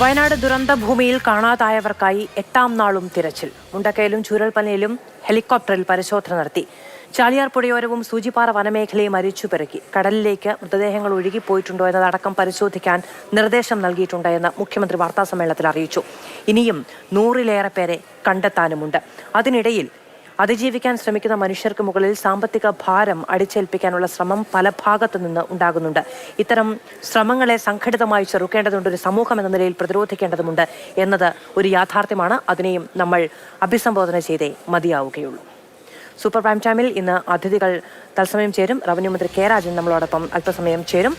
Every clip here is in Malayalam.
വയനാട് ദുരന്ത ഭൂമിയിൽ കാണാതായവർക്കായി 8ാം നാളും തിരച്ചിൽ. മുണ്ടക്കയിലും ചൂരൽമലയിലും ഹെലികോപ്റ്ററിൽ പരിശോധന നടത്തി. ചാലിയാർ പുഴയോരവും സൂചിപ്പാറ വനമേഖലയും അരിച്ചുപെറുക്കി. കടലിലേക്ക് മൃതദേഹങ്ങൾ ഒഴുകിപ്പോയിട്ടുണ്ടോ എന്നതടക്കം പരിശോധിക്കാൻ നിർദ്ദേശം നൽകിയിട്ടുണ്ട് എന്ന് മുഖ്യമന്ത്രി വാർത്താസമ്മേളനത്തിൽ അറിയിച്ചു. ഇനിയും 100-ലേറെ പേരെ കണ്ടെത്താനുമുണ്ട്. അതിനിടയിൽ അതിജീവിക്കാൻ ശ്രമിക്കുന്ന മനുഷ്യർക്ക് മുകളിൽ സാമ്പത്തിക ഭാരം അടിച്ചേൽപ്പിക്കാനുള്ള ശ്രമം പല ഭാഗത്തു നിന്ന് ഉണ്ടാകുന്നുണ്ട്. ഇത്തരം ശ്രമങ്ങളെ സംഘടിതമായി ചെറുക്കേണ്ടതുണ്ട്. ഒരു സമൂഹം എന്ന നിലയിൽ പ്രതിരോധിക്കേണ്ടതുണ്ട് എന്നത് ഒരു യാഥാർത്ഥ്യമാണ്. അതിനെയും നമ്മൾ അഭിസംബോധന ചെയ്തേ മതിയാവുകയുള്ളൂ. സൂപ്പർ പ്രൈം ടൈമിൽ ഇന്ന് അതിഥികൾ തത്സമയം ചേരും. റവന്യൂ മന്ത്രി കെ രാജൻ നമ്മളോടൊപ്പം അല്പസമയം ചേരും.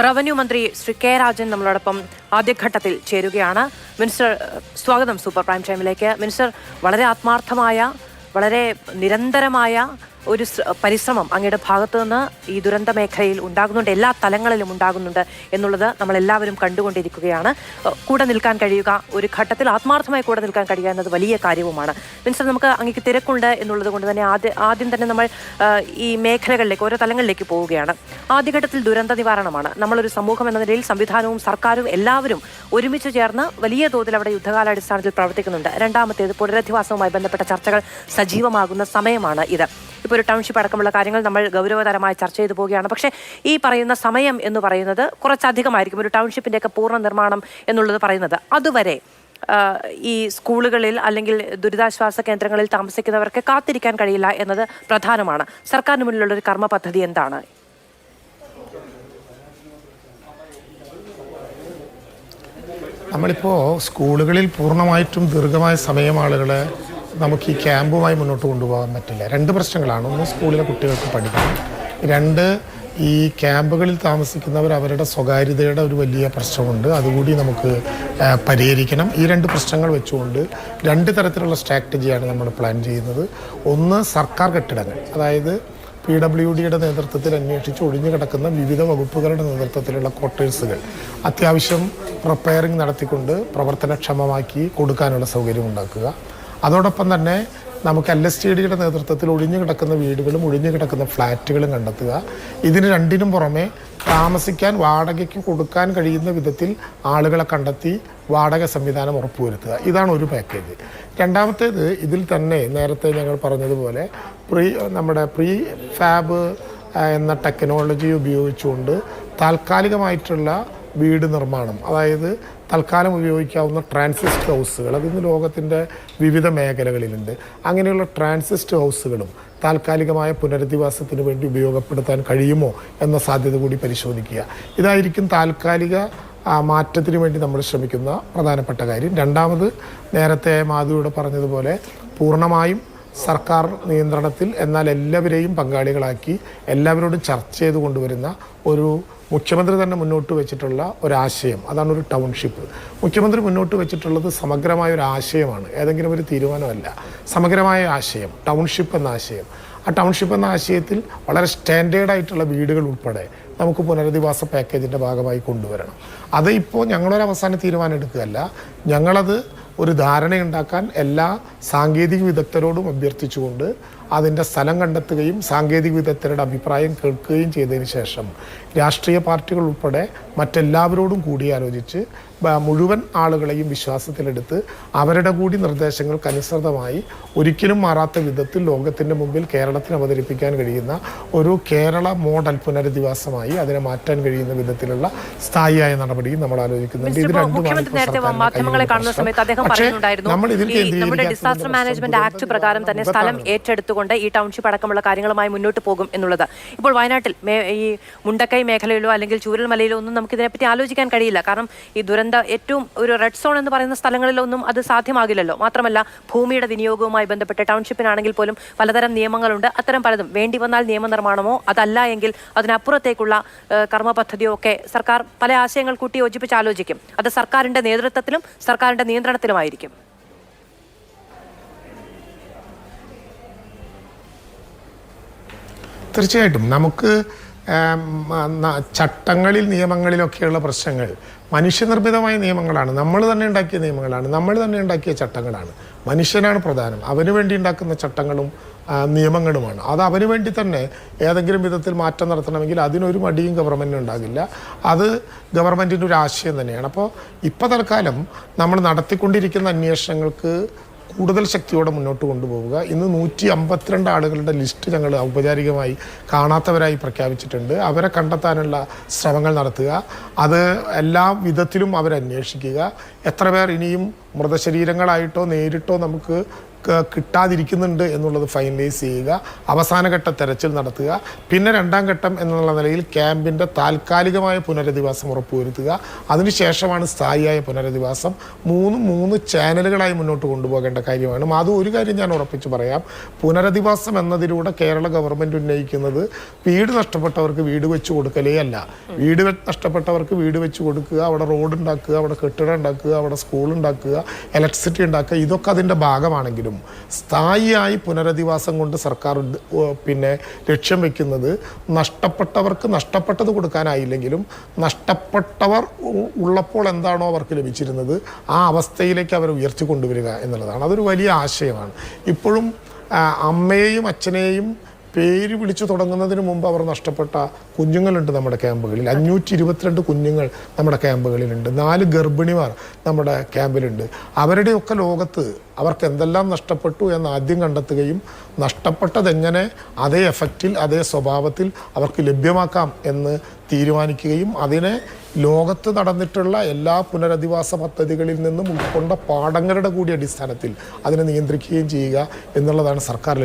റവന്യൂ മന്ത്രി ശ്രീ കെ രാജൻ നമ്മളോടൊപ്പം ആദ്യഘട്ടത്തിൽ ചേരുകയാണ്. മിനിസ്റ്റർ, സ്വാഗതം സൂപ്പർ പ്രൈം ടൈമിലേക്ക്. മിനിസ്റ്റർ, വളരെ ആത്മാർത്ഥമായ, വളരെ നിരന്തരമായ ഒരു പരിശ്രമം അങ്ങയുടെ ഭാഗത്തു നിന്ന് ഈ ദുരന്ത മേഖലയിൽ ഉണ്ടാകുന്നുണ്ട്, എല്ലാ തലങ്ങളിലും ഉണ്ടാകുന്നുണ്ട് എന്നുള്ളത് നമ്മളെല്ലാവരും കണ്ടുകൊണ്ടിരിക്കുകയാണ്. കൂടെ നിൽക്കാൻ കഴിയുക, ഒരു ഘട്ടത്തിൽ ആത്മാർത്ഥമായി കൂടെ നിൽക്കാൻ കഴിയുക എന്നത് വലിയ കാര്യവുമാണ്. മിനിസ്റ്റർ, നമുക്ക് അങ്ങേക്ക് തിരക്കുണ്ട് എന്നുള്ളത് കൊണ്ട് തന്നെ ആദ്യം തന്നെ നമ്മൾ ഈ മേഖലകളിലേക്ക്, ഓരോ തലങ്ങളിലേക്ക് പോവുകയാണ്. ആദ്യഘട്ടത്തിൽ ദുരന്ത നിവാരണമാണ്. നമ്മളൊരു സമൂഹം എന്ന നിലയിൽ സംവിധാനവും സർക്കാരും എല്ലാവരും ഒരുമിച്ച് ചേർന്ന് വലിയ തോതിൽ അവിടെ യുദ്ധകാലാടിസ്ഥാനത്തിൽ പ്രവർത്തിക്കുന്നുണ്ട്. രണ്ടാമത്തേത് പുനരധിവാസവുമായി ബന്ധപ്പെട്ട ചർച്ചകൾ സജീവമാകുന്ന സമയമാണ് ഇത്. ഇപ്പോൾ ഒരു ടൗൺഷിപ്പ് അടക്കമുള്ള കാര്യങ്ങൾ നമ്മൾ ഗൗരവതരമായി ചർച്ച ചെയ്തു പോവുകയാണ്. പക്ഷേ ഈ പറയുന്ന സമയം എന്ന് പറയുന്നത് കുറച്ചധികമായിരിക്കും. ഒരു ടൗൺഷിപ്പിൻ്റെയൊക്കെ പൂർണ്ണ നിർമ്മാണം എന്നുള്ളത് പറയുന്നത് അതുവരെ ഈ സ്കൂളുകളിൽ അല്ലെങ്കിൽ ദുരിതാശ്വാസ കേന്ദ്രങ്ങളിൽ താമസിക്കുന്നവർക്ക് കാത്തിരിക്കാൻ കഴിയില്ല എന്നത് പ്രധാനമാണ്. സർക്കാരിന് മുന്നിലുള്ള ഒരു കർമ്മ പദ്ധതി എന്താണ്? നമ്മളിപ്പോൾ സ്കൂളുകളിൽ പൂർണ്ണമായിട്ടും ദീർഘമായ സമയം ആളുകളെ നമുക്ക് ഈ ക്യാമ്പുമായി മുന്നോട്ട് കൊണ്ടുപോകാൻ പറ്റില്ല. രണ്ട് പ്രശ്നങ്ങളാണ്. ഒന്ന്, സ്കൂളിലെ കുട്ടികൾക്ക് പഠിക്കണം. രണ്ട്, ഈ ക്യാമ്പുകളിൽ താമസിക്കുന്നവർ അവരുടെ സ്വകാര്യതയുടെ ഒരു വലിയ പ്രശ്നമുണ്ട്. അതുകൂടി നമുക്ക് പരിഹരിക്കണം. ഈ രണ്ട് പ്രശ്നങ്ങൾ വെച്ചുകൊണ്ട് രണ്ട് തരത്തിലുള്ള സ്ട്രാറ്റജിയാണ് നമ്മൾ പ്ലാൻ ചെയ്യുന്നത്. ഒന്ന്, സർക്കാർ കെട്ടിടങ്ങൾ, അതായത് PWDയുടെ നേതൃത്വത്തിൽ അന്വേഷിച്ച് ഒഴിഞ്ഞു കിടക്കുന്ന വിവിധ വകുപ്പുകളുടെ നേതൃത്വത്തിലുള്ള ക്വാർട്ടേഴ്സുകൾ അത്യാവശ്യം റിപ്പയറിംഗ് നടത്തിക്കൊണ്ട് പ്രവർത്തനക്ഷമമാക്കി കൊടുക്കാനുള്ള സൗകര്യം ഉണ്ടാക്കുക. അതോടൊപ്പം തന്നെ നമുക്ക് LSTDയുടെ നേതൃത്വത്തിൽ ഒഴിഞ്ഞു കിടക്കുന്ന വീടുകളും ഒഴിഞ്ഞു കിടക്കുന്ന ഫ്ലാറ്റുകളും കണ്ടെത്തുക. ഇതിന് രണ്ടിനും പുറമെ താമസിക്കാൻ വാടകയ്ക്ക് കൊടുക്കാൻ കഴിയുന്ന വിധത്തിൽ ആളുകളെ കണ്ടെത്തി വാടക സംവിധാനം ഉറപ്പുവരുത്തുക. ഇതാണ് ഒരു പാക്കേജ്. രണ്ടാമത്തേത്, ഇതിൽ തന്നെ നേരത്തെ ഞങ്ങൾ പറഞ്ഞതുപോലെ നമ്മുടെ പ്രീ ഫാബ് എന്ന ടെക്നോളജി ഉപയോഗിച്ചുകൊണ്ട് താൽക്കാലികമായിട്ടുള്ള വീട് നിർമ്മാണം, അതായത് തൽക്കാലം ഉപയോഗിക്കാവുന്ന ട്രാൻസിസ്റ്റ് ഹൗസുകൾ, അതിന്ന് ലോകത്തിൻ്റെ വിവിധ മേഖലകളിലുണ്ട്. അങ്ങനെയുള്ള ട്രാൻസിസ്റ്റ് ഹൗസുകളും താൽക്കാലികമായ പുനരധിവാസത്തിന് വേണ്ടി ഉപയോഗപ്പെടുത്താൻ കഴിയുമോ എന്ന സാധ്യത കൂടി പരിശോധിക്കുക. ഇതായിരിക്കും താൽക്കാലിക മാറ്റത്തിന് വേണ്ടി നമ്മൾ ശ്രമിക്കുന്ന പ്രധാനപ്പെട്ട കാര്യം. രണ്ടാമത്, നേരത്തെ മാധുവിടെ പറഞ്ഞതുപോലെ പൂർണ്ണമായും സർക്കാർ നിയന്ത്രണത്തിൽ, എന്നാൽ എല്ലാവരെയും പങ്കാളികളാക്കി എല്ലാവരോടും ചർച്ച ചെയ്ത് കൊണ്ടുവരുന്ന ഒരു മുഖ്യമന്ത്രി തന്നെ മുന്നോട്ട് വെച്ചിട്ടുള്ള ഒരാശയം, അതാണ് ഒരു ടൗൺഷിപ്പ്. മുഖ്യമന്ത്രി മുന്നോട്ട് വെച്ചിട്ടുള്ളത് സമഗ്രമായ ഒരു ആശയമാണ്, ഏതെങ്കിലും ഒരു തീരുമാനമല്ല. സമഗ്രമായ ആശയം, ടൗൺഷിപ്പ് എന്ന ആശയം. ആ ടൗൺഷിപ്പ് എന്ന ആശയത്തിൽ വളരെ സ്റ്റാൻഡേർഡായിട്ടുള്ള വീടുകൾ ഉൾപ്പെടെ നമുക്ക് പുനരധിവാസ പാക്കേജിൻ്റെ ഭാഗമായി കൊണ്ടുവരണം. അത് ഇപ്പോൾ ഞങ്ങളൊരു അവസാന തീരുമാനം എടുക്കുകയല്ല, ഞങ്ങളത് ഒരു ധാരണയുണ്ടാക്കാൻ എല്ലാ സാങ്കേതിക വിദഗ്ധരോടും അഭ്യർത്ഥിച്ചുകൊണ്ട് അതിൻ്റെ സ്ഥലം കണ്ടെത്തുകയും സാങ്കേതിക വിദഗ്ധരുടെ അഭിപ്രായം കേൾക്കുകയും ചെയ്തതിന് ശേഷം രാഷ്ട്രീയ പാർട്ടികൾ ഉൾപ്പെടെ മറ്റെല്ലാവരോടും കൂടിയാലോചിച്ച് മുഴുവൻ ആളുകളെയും വിശ്വാസത്തിലെടുത്ത് അവരുടെ കൂടി നിർദ്ദേശങ്ങൾക്കനുസൃതമായി ഒരിക്കലും മാറാത്ത വിധത്തിൽ ലോകത്തിൻ്റെ മുമ്പിൽ കേരളത്തിന് അവതരിപ്പിക്കാൻ കഴിയുന്ന ഒരു കേരള മോഡൽ പുനരധിവാസമായി അതിനെ മാറ്റാൻ കഴിയുന്ന വിധത്തിലുള്ള സ്ഥായിയായ നടപടിയും നമ്മൾ ആലോചിക്കുന്നുണ്ട്. ഇത് ഡിസാസ്റ്റർ മാനേജ്മെന്റ് ആക്ട് പ്രകാരം തന്നെ സ്ഥലം ഏറ്റെടുത്തുകൊണ്ട് ഈ ടൗൺഷിപ്പ് അടക്കമുള്ള കാര്യങ്ങളുമായി മുന്നോട്ട് പോകും എന്നുള്ളത്. ഇപ്പോൾ വയനാട്ടിൽ ഈ മുണ്ടക്കൈ മേഖലയിലോ അല്ലെങ്കിൽ ചൂരൽമലയിലോ ഒന്നും നമുക്ക് ഇതിനെപ്പറ്റി ആലോചിക്കാൻ കഴിയില്ല. കാരണം ഈ ദുരന്ത ഏറ്റവും ഒരു റെഡ് സോൺ എന്ന് പറയുന്ന സ്ഥലങ്ങളിലൊന്നും അത് സാധ്യമാകില്ലല്ലോ. മാത്രമല്ല, ഭൂമിയുടെ വിനിയോഗവുമായി ബന്ധപ്പെട്ട് ടൗൺഷിപ്പിനാണെങ്കിൽ പോലും പലതരം നിയമങ്ങളുണ്ട്. അത്തരം പലതും വേണ്ടി വന്നാൽ നിയമനിർമ്മാണമോ അതല്ല എങ്കിൽ അതിനപ്പുറത്തേക്കുള്ള കർമ്മ പദ്ധതിയോ ഒക്കെ സർക്കാർ പല ആശയങ്ങൾ കൂട്ടി യോജിപ്പിച്ച് ആലോചിക്കും. അത് സർക്കാരിന്റെ നേതൃത്വത്തിലും സർക്കാരിന്റെ നിയന്ത്രണത്തിലുമായിരിക്കും. തീർച്ചയായിട്ടും നമുക്ക് ചട്ടങ്ങളിൽ നിയമങ്ങളിലൊക്കെയുള്ള പ്രശ്നങ്ങൾ മനുഷ്യനിർമ്മിതമായ നിയമങ്ങളാണ്, നമ്മൾ തന്നെ ഉണ്ടാക്കിയ നിയമങ്ങളാണ്, നമ്മൾ തന്നെ ഉണ്ടാക്കിയ ചട്ടങ്ങളാണ്. മനുഷ്യനാണ് പ്രധാനം. അവന് വേണ്ടി ഉണ്ടാക്കുന്ന ചട്ടങ്ങളും നിയമങ്ങളുമാണ്. അത് അവന് വേണ്ടി തന്നെ ഏതെങ്കിലും വിധത്തിൽ മാറ്റം നടത്തണമെങ്കിൽ അതിനൊരു മടിയും ഗവൺമെൻറ്റിന് ഉണ്ടാകില്ല. അത് ഗവൺമെൻറ്റിൻ്റെ ഒരു ആശയം തന്നെയാണ്. അപ്പോൾ ഇപ്പോൾ തൽക്കാലം നമ്മൾ നടത്തിക്കൊണ്ടിരിക്കുന്ന അന്വേഷണങ്ങൾക്ക് കൂടുതൽ ശക്തിയോടെ മുന്നോട്ട് കൊണ്ടുപോവുക. ഇന്ന് 152 ആളുകളുടെ ലിസ്റ്റ് ഞങ്ങൾ ഔപചാരികമായി കാണാത്തവരായി പ്രഖ്യാപിച്ചിട്ടുണ്ട്. അവരെ കണ്ടെത്താനുള്ള ശ്രമങ്ങൾ നടത്തുക, അത് എല്ലാ വിധത്തിലും അവരന്വേഷിക്കുക. എത്ര പേർ ഇനിയും മൃതശരീരങ്ങളായിട്ടോ നേരിട്ടോ നമുക്ക് കിട്ടാതിരിക്കുന്നുണ്ട് എന്നുള്ളത് ഫൈനലൈസ് ചെയ്യുക, അവസാനഘട്ട തെരച്ചിൽ നടത്തുക. പിന്നെ രണ്ടാം ഘട്ടം എന്നുള്ള നിലയിൽ ക്യാമ്പിൻ്റെ താൽക്കാലികമായ പുനരധിവാസം ഉറപ്പുവരുത്തുക. അതിനുശേഷമാണ് സ്ഥായിയായ പുനരധിവാസം. മൂന്ന് ചാനലുകളായി മുന്നോട്ട് കൊണ്ടുപോകേണ്ട കാര്യമാണ്. അത് ഒരു കാര്യം ഞാൻ ഉറപ്പിച്ച് പറയാം, പുനരധിവാസം എന്നതിലൂടെ കേരള ഗവൺമെൻറ് ഉന്നയിക്കുന്നത് വീട് നഷ്ടപ്പെട്ടവർക്ക് വീട് വെച്ച് കൊടുക്കലേ അല്ല. വീട് നഷ്ടപ്പെട്ടവർക്ക് വീട് വെച്ച് കൊടുക്കുക, അവിടെ റോഡ് ഉണ്ടാക്കുക, അവിടെ കെട്ടിടം ഉണ്ടാക്കുക, അവിടെ സ്കൂൾ ഉണ്ടാക്കുക, ഇലക്ട്രിസിറ്റി ഉണ്ടാക്കുക, ഇതൊക്കെ അതിൻ്റെ ഭാഗമാണെങ്കിലും സ്ഥായിയായി പുനരധിവാസം കൊണ്ട് സർക്കാർ ലക്ഷ്യം വെക്കുന്നത് നഷ്ടപ്പെട്ടവർക്ക് നഷ്ടപ്പെട്ടത് കൊടുക്കാനായില്ലെങ്കിലും നഷ്ടപ്പെട്ടവർ ഉള്ളപ്പോൾ എന്താണോ അവർക്ക് ലഭിച്ചിരുന്നത് ആ അവസ്ഥയിലേക്ക് അവർ ഉയർത്തിക്കൊണ്ടുവരിക എന്നുള്ളതാണ്. അതൊരു വലിയ ആശയമാണ്. ഇപ്പോഴും അമ്മയെയും അച്ഛനെയും പേര് വിളിച്ചു തുടങ്ങുന്നതിന് മുമ്പ് അവർ നഷ്ടപ്പെട്ട കുഞ്ഞുങ്ങളുണ്ട് നമ്മുടെ ക്യാമ്പുകളിൽ. 522 കുഞ്ഞുങ്ങൾ നമ്മുടെ ക്യാമ്പുകളിലുണ്ട്. 4 ഗർഭിണിമാർ നമ്മുടെ ക്യാമ്പിലുണ്ട്. അവരുടെയൊക്കെ ലോകത്ത് അവർക്ക് എന്തെല്ലാം നഷ്ടപ്പെട്ടു എന്ന് ആദ്യം കണ്ടെത്തുകയും നഷ്ടപ്പെട്ടതെങ്ങനെ അതേ എഫക്റ്റിൽ അതേ സ്വഭാവത്തിൽ അവർക്ക് ലഭ്യമാക്കാം എന്ന് തീരുമാനിക്കുകയും അതിനെ ലോകത്ത് നടന്നിട്ടുള്ള എല്ലാ പുനരധിവാസ പദ്ധതികളിൽ നിന്നും ഉൾക്കൊണ്ട പാഠങ്ങളുടെ കൂടി അടിസ്ഥാനത്തിൽ അതിനെ നിയന്ത്രിക്കുകയും ചെയ്യുക എന്നുള്ളതാണ് സർക്കാർ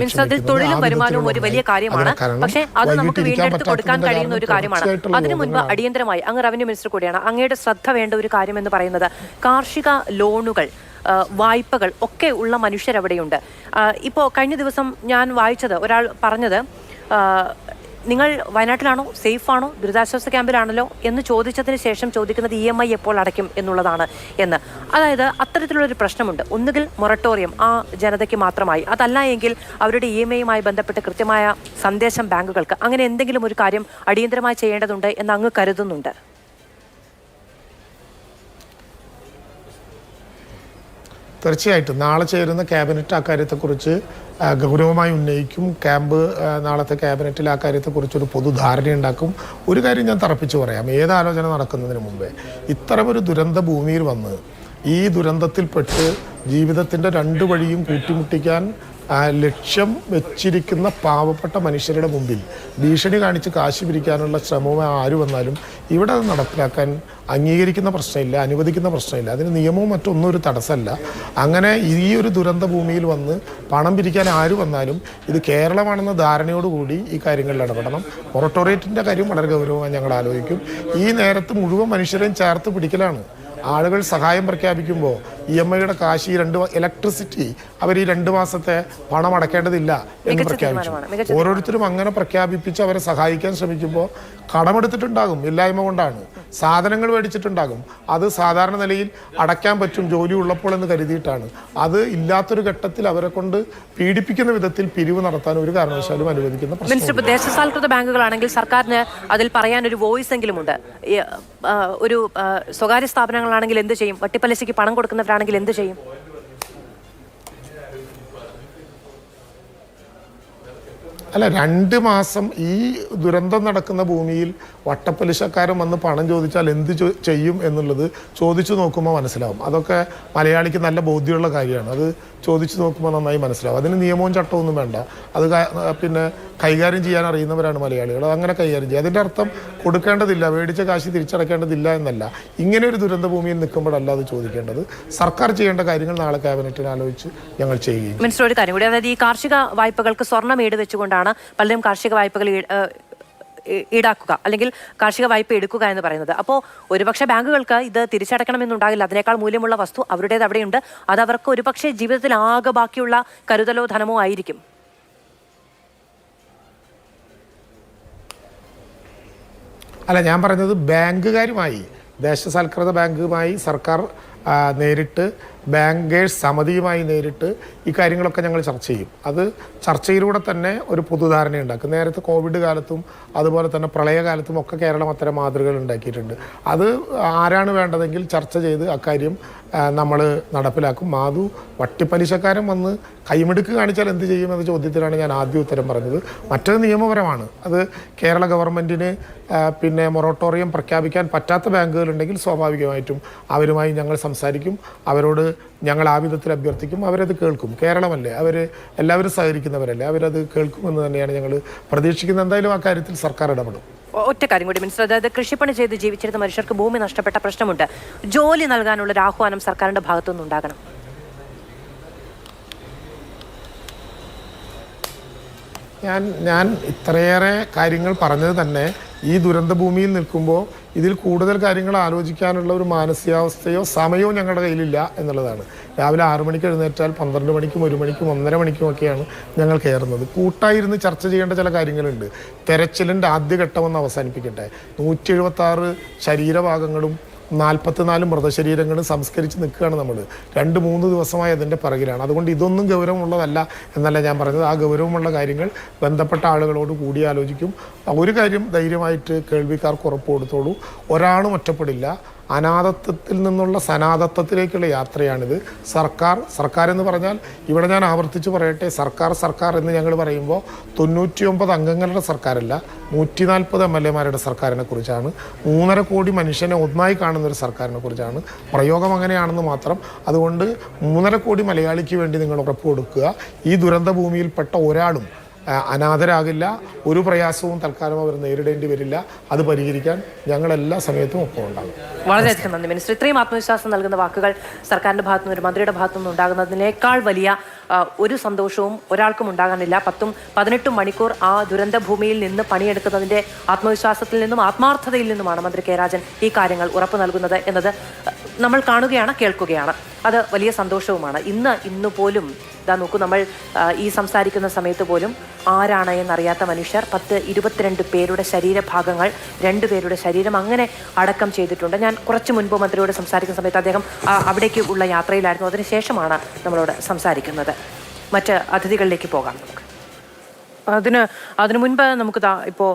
തൊഴിലും വരുമാനവും ഒരു വലിയ കാര്യമാണ്. പക്ഷേ അത് നമുക്ക് വീണ്ടെടുത്ത് കൊടുക്കാൻ കഴിയുന്ന ഒരു കാര്യമാണ്. അതിനു മുൻപ് അടിയന്തരമായി അങ്ങ് റവന്യൂ മിനിസ്റ്റർ കൂടിയാണ്, അങ്ങയുടെ ശ്രദ്ധ വേണ്ട ഒരു കാര്യം എന്ന് പറയുന്നത് കാർഷിക ലോണുകൾ, വായ്പകൾ ഒക്കെ ഉള്ള മനുഷ്യരവിടെയുണ്ട്. ഇപ്പോൾ കഴിഞ്ഞ ദിവസം ഞാൻ വായിച്ചത് ഒരാൾ പറഞ്ഞത്, നിങ്ങൾ വയനാട്ടിലാണോ, സേഫ് ആണോ, ദുരിതാശ്വാസ ക്യാമ്പിലാണല്ലോ എന്ന് ചോദിച്ചതിന് ശേഷം ചോദിക്കുന്നത് EMI എപ്പോൾ അടയ്ക്കും എന്നുള്ളതാണ് എന്ന്. അതായത് അത്തരത്തിലുള്ളൊരു പ്രശ്നമുണ്ട്. ഒന്നുകിൽ മൊറട്ടോറിയം ആ ജനതയ്ക്ക് മാത്രമായി, അതല്ല എങ്കിൽ അവരുടെ EMIയുമായി ബന്ധപ്പെട്ട് കൃത്യമായ സന്ദേശം ബാങ്കുകൾക്ക്, അങ്ങനെ എന്തെങ്കിലും ഒരു കാര്യം അടിയന്തരമായി ചെയ്യേണ്ടതുണ്ട് എന്ന് അങ്ങ് കരുതുന്നുണ്ട്? തീർച്ചയായിട്ടും നാളെ ചേരുന്ന ക്യാബിനറ്റ് അക്കാര്യത്തെക്കുറിച്ച് ഗൗരവമായി ഉന്നയിക്കും. നാളത്തെ ക്യാബിനറ്റിൽ ആ കാര്യത്തെക്കുറിച്ചൊരു പൊതുധാരണയുണ്ടാക്കും. ഒരു കാര്യം ഞാൻ തറപ്പിച്ച് പറയാം, ഏതാലോചന നടക്കുന്നതിന് മുമ്പേ ഇത്തരമൊരു ദുരന്ത ഭൂമിയിൽ വന്ന് ഈ ദുരന്തത്തിൽപ്പെട്ട് ജീവിതത്തിൻ്റെ 2 വഴിയും കൂട്ടിമുട്ടിക്കാൻ ലക്ഷ്യം വെച്ചിരിക്കുന്ന പാവപ്പെട്ട മനുഷ്യരുടെ മുമ്പിൽ ഭീഷണി കാണിച്ച് കാശ് പിരിക്കാനുള്ള ശ്രമവുമായി ആര് വന്നാലും ഇവിടെ അത് നടപ്പിലാക്കാൻ അംഗീകരിക്കുന്ന പ്രശ്നമില്ല, അനുവദിക്കുന്ന പ്രശ്നമില്ല. അതിന് നിയമവും മറ്റൊന്നും ഒരു തടസ്സമല്ല. അങ്ങനെ ഈ ഒരു ദുരന്ത ഭൂമിയിൽ വന്ന് പണം പിരിക്കാൻ ആര് വന്നാലും ഇത് കേരളമാണെന്ന ധാരണയോടുകൂടി ഈ കാര്യങ്ങളിൽ ഇടപെടണം. മൊറട്ടോറിയത്തിൻ്റെ കാര്യം വളരെ ഗൗരവമായി ഞങ്ങൾ ആലോചിക്കും. ഈ നേരത്ത് മുഴുവൻ മനുഷ്യരെയും ചേർത്ത് പിടിക്കലാണ്. ആളുകൾ സഹായം പ്രഖ്യാപിക്കുമ്പോൾ EMIയുടെ കാശ് ഇലക്ട്രിസിറ്റി അവർ ഈ 2 മാസത്തെ പണം അടയ്ക്കേണ്ടതില്ല എന്ന് പ്രഖ്യാപിച്ചു. ഓരോരുത്തരും അങ്ങനെ പ്രഖ്യാപിപ്പിച്ച് അവരെ സഹായിക്കാൻ ശ്രമിക്കുമ്പോൾ കടമെടുത്തിട്ടുണ്ടാകും, ഇല്ലായ്മ കൊണ്ടാണ്. സാധനങ്ങൾ മേടിച്ചിട്ടുണ്ടാകും, അത് സാധാരണ നിലയിൽ അടയ്ക്കാൻ പറ്റും ജോലി ഉള്ളപ്പോൾ എന്ന് കരുതിയിട്ടാണ്. അത് ഇല്ലാത്തൊരു ഘട്ടത്തിൽ അവരെ കൊണ്ട് പീഡിപ്പിക്കുന്ന വിധത്തിൽ പിരിവ് നടത്താൻ ഒരു കാരണവശാലും അനുവദിക്കുന്ന പ്രശ്നം. ദേശസാൽകൃത ബാങ്കുകളാണെങ്കിൽ സർക്കാരിന് അതിൽ പറയാൻ ഒരു വോയിസ് എങ്കിലും ഉണ്ട്. ഒരു സ്വകാര്യ സ്ഥാപനങ്ങളാണെങ്കിൽ എന്ത് ചെയ്യും? വട്ടിപ്പലിശയ്ക്ക് പണം കൊടുക്കുന്നവരാണെങ്കിൽ എന്ത് ചെയ്യും? അല്ല, 2 മാസം ഈ ദുരന്തം നടക്കുന്ന ഭൂമിയിൽ വട്ടപ്പലിശക്കാരൻ വന്ന് പണം ചോദിച്ചാൽ എന്ത് ചെയ്യും എന്നുള്ളത് ചോദിച്ചു നോക്കുമ്പോൾ മനസ്സിലാവും. അതൊക്കെ മലയാളിക്ക് നല്ല ബോധ്യമുള്ള കാര്യമാണ്. അത് ചോദിച്ചു നോക്കുമ്പോൾ നന്നായി മനസ്സിലാവും. അതിന് നിയമവും ചട്ടമൊന്നും വേണ്ട. അത് കൈകാര്യം ചെയ്യാൻ അറിയുന്നവരാണ് മലയാളികൾ. അതങ്ങനെ കൈകാര്യം ചെയ്യും. അതിൻ്റെ അർത്ഥം കൊടുക്കേണ്ടതില്ല, മേടിച്ച കാശ് തിരിച്ചടക്കേണ്ടതില്ല എന്നല്ല. ഇങ്ങനെ ഒരു ദുരന്ത ഭൂമിയിൽ നിൽക്കുമ്പോഴല്ല അത് ചോദിക്കേണ്ടത്. സർക്കാർ ചെയ്യേണ്ട കാര്യങ്ങൾ നാളെ ക്യാബിനറ്റിൽ ആലോചിച്ച് ഞങ്ങൾ ചെയ്യുകയും. മിനിസ്റ്റർ, ഒരു കാര്യം കൂടി, അതായത് ഈ കാർഷിക വായ്പകൾക്ക് സ്വർണ്ണം ഈട് വെച്ചുകൊണ്ടാണ് പലരും കാർഷിക വായ്പകൾ ഈടാക്കുക അല്ലെങ്കിൽ കാർഷിക വായ്പ എടുക്കുക എന്ന് പറയുന്നത്. അപ്പോൾ ഒരുപക്ഷെ ബാങ്കുകൾക്ക് ഇത് തിരിച്ചടക്കണമെന്നുണ്ടാകില്ല. അതിനേക്കാൾ മൂല്യമുള്ള വസ്തു അവരുടേത് അവിടെയുണ്ട്. അത് അവർക്ക് ഒരുപക്ഷെ ജീവിതത്തിൽ ആകെ ബാക്കിയുള്ള കരുതലോ ധനമോ ആയിരിക്കും. അല്ല, ഞാൻ പറഞ്ഞത് ബാങ്കുകാരുമായി, ദേശസാൽകൃത ബാങ്കുമായി സർക്കാർ നേരിട്ട് ബാങ്കേഴ്സ് സമിതിയുമായി നേരിട്ട് ഈ കാര്യങ്ങളൊക്കെ ഞങ്ങൾ ചർച്ച ചെയ്യും. അത് ചർച്ചയിലൂടെ തന്നെ ഒരു പൊതുധാരണ ഉണ്ടാക്കും. നേരത്തെ കോവിഡ് കാലത്തും അതുപോലെ തന്നെ പ്രളയകാലത്തും ഒക്കെ കേരളം അത്തരം മാതൃകകൾ ഉണ്ടാക്കിയിട്ടുണ്ട്. അത് ആരാണ് വേണ്ടതെങ്കിൽ ചർച്ച ചെയ്ത് അക്കാര്യം നമ്മൾ നടപ്പിലാക്കും. മാധു വട്ടിപ്പലിശക്കാരൻ വന്ന് കൈമെടുക്ക് കാണിച്ചാൽ എന്ത് ചെയ്യും എന്ന ചോദ്യത്തിലാണ് ഞാൻ ആദ്യം ഉത്തരം പറഞ്ഞത്. മറ്റത് നിയമപരമാണ്. അത് കേരള ഗവൺമെൻറ്റിന് പിന്നെ മൊറട്ടോറിയം പ്രഖ്യാപിക്കാൻ പറ്റാത്ത ബാങ്കുകളുണ്ടെങ്കിൽ സ്വാഭാവികമായിട്ടും അവരുമായി ഞങ്ങൾ സംസാരിക്കും. അവരോട് ഞങ്ങൾ ആ വിധത്തിൽ അഭ്യർത്ഥിക്കും. അവരത് കേൾക്കും. കേരളമല്ലേ, എല്ലാവരും സഹകരിക്കുന്നവരല്ലേ, അവരത് കേൾക്കുമെന്ന് തന്നെയാണ് ഞങ്ങൾ പ്രതീക്ഷിക്കുന്നത്. എന്തായാലും ആ കാര്യത്തിൽ സർക്കാർ ഇടപെടും. ഒറ്റ കാര്യം കൂടി മിനിസ്റ്റർ, അതായത് കൃഷിപ്പണി ചെയ്ത് ജീവിച്ചിരുന്ന മനുഷ്യർക്ക് ഭൂമി നഷ്ടപ്പെട്ട പ്രശ്നമുണ്ട്. ജോലി നൽകാനുള്ള ഒരു ആഹ്വാനം സർക്കാരിന്റെ ഭാഗത്തുനിന്ന് ഉണ്ടാകണം. ഞാൻ ഇത്രയേറെ കാര്യങ്ങൾ പറഞ്ഞത് തന്നെ ഈ ദുരന്ത ഭൂമിയിൽ നിൽക്കുമ്പോൾ ഇതിൽ കൂടുതൽ കാര്യങ്ങൾ ആലോചിക്കാനുള്ള ഒരു മാനസികാവസ്ഥയോ സമയവും ഞങ്ങളുടെ കയ്യിലില്ല എന്നുള്ളതാണ്. രാവിലെ 6 മണിക്ക് എഴുന്നേറ്റാൽ 12 മണിക്കും 1 മണിക്കും 1:30 മണിക്കുമൊക്കെയാണ് ഞങ്ങൾ കയറുന്നത്. കൂട്ടായിരുന്ന് ചർച്ച ചെയ്യേണ്ട ചില കാര്യങ്ങളുണ്ട്. തെരച്ചിലിൻ്റെ ആദ്യഘട്ടമൊന്ന് അവസാനിപ്പിക്കട്ടെ. 176 ശരീരഭാഗങ്ങളും 44 മൃതശരീരങ്ങളും സംസ്കരിച്ച് നിൽക്കുകയാണ് നമ്മൾ. 2-3 ദിവസമായി അതിൻ്റെ പിറകിലാണ്. അതുകൊണ്ട് ഇതൊന്നും ഗൗരവമുള്ളതല്ല എന്നല്ല ഞാൻ പറഞ്ഞത്. ആ ഗൗരവമുള്ള കാര്യങ്ങൾ ബന്ധപ്പെട്ട ആളുകളോട് കൂടിയാലോചിക്കും. ഒരു കാര്യം ധൈര്യമായിട്ട് കേൾവിക്കാർക്ക് ഉറപ്പ് കൊടുത്തോളൂ, ഒരാളും ഒറ്റപ്പെടില്ല. അനാഥത്വത്തിൽ നിന്നുള്ള സനാഥത്വത്തിലേക്കുള്ള യാത്രയാണിത്. സർക്കാർ എന്ന് പറഞ്ഞാൽ ഇവിടെ ഞാൻ ആവർത്തിച്ച് പറയട്ടെ, സർക്കാർ എന്ന് ഞങ്ങൾ പറയുമ്പോൾ 99 അംഗങ്ങളുടെ സർക്കാരല്ല, 140 MLA-മാരുടെ സർക്കാരിനെ കുറിച്ചാണ്. 3.5 കോടി മനുഷ്യനെ ഒന്നായി കാണുന്നൊരു സർക്കാരിനെ കുറിച്ചാണ്. പ്രയോഗം അങ്ങനെയാണെന്ന് മാത്രം. അതുകൊണ്ട് 3.5 കോടി മലയാളിക്ക് വേണ്ടി നിങ്ങൾ ഉറപ്പ് കൊടുക്കുക. ഈ ദുരന്ത ഭൂമിയിൽപ്പെട്ട ഒരാളും അനാഥരാകില്ല. ഒരു പ്രയാസവും തൽക്കാലം അവർ നേരിടേണ്ടി വരില്ല. അത് പരിഹരിക്കാൻ ഞങ്ങൾ എല്ലാ സമയത്തും ഒപ്പം ഉണ്ടാകും. വളരെയധികം നന്ദി മിനിസ്റ്റർ. ഇത്രയും ആത്മവിശ്വാസം നൽകുന്ന വാക്കുകൾ സർക്കാരിന്റെ ഭാഗത്തുനിന്ന്, ഒരു മന്ത്രിയുടെ ഭാഗത്തുനിന്ന് ഉണ്ടാകുന്നതിനേക്കാൾ വലിയ ഒരു സന്തോഷവും ഒരാൾക്കും ഉണ്ടാകാനില്ല. 10-18 മണിക്കൂർ ആ ദുരന്ത ഭൂമിയിൽ നിന്ന് പണിയെടുക്കുന്നതിന്റെ ആത്മവിശ്വാസത്തിൽ നിന്നും ആത്മാർത്ഥതയിൽ നിന്നുമാണ് മന്ത്രി കെ രാജൻ ഈ കാര്യങ്ങൾ ഉറപ്പു നൽകുന്നത് എന്നത് നമ്മൾ കാണുകയാണ്, കേൾക്കുകയാണ്. അത് വലിയ സന്തോഷവുമാണ്. ഇന്ന് പോലും ഇതാ നോക്കൂ, നമ്മൾ ഈ സംസാരിക്കുന്ന സമയത്ത് പോലും ആരാണ് എന്നറിയാത്ത മനുഷ്യർ 22 പേരുടെ ശരീരഭാഗങ്ങൾ, 2 പേരുടെ ശരീരം അങ്ങനെ അടക്കം ചെയ്തിട്ടുണ്ട്. ഞാൻ കുറച്ച് മുൻപ് മന്ത്രിയോട് സംസാരിക്കുന്ന സമയത്ത് അദ്ദേഹം അവിടേക്ക് ഉള്ള യാത്രയിലായിരുന്നു. അതിനുശേഷമാണ് നമ്മളോട് സംസാരിക്കുന്നത്. മറ്റ് അതിഥികളിലേക്ക് പോകാം നമുക്ക്. അതിനു മുൻപ് നമുക്ക് ഇപ്പോൾ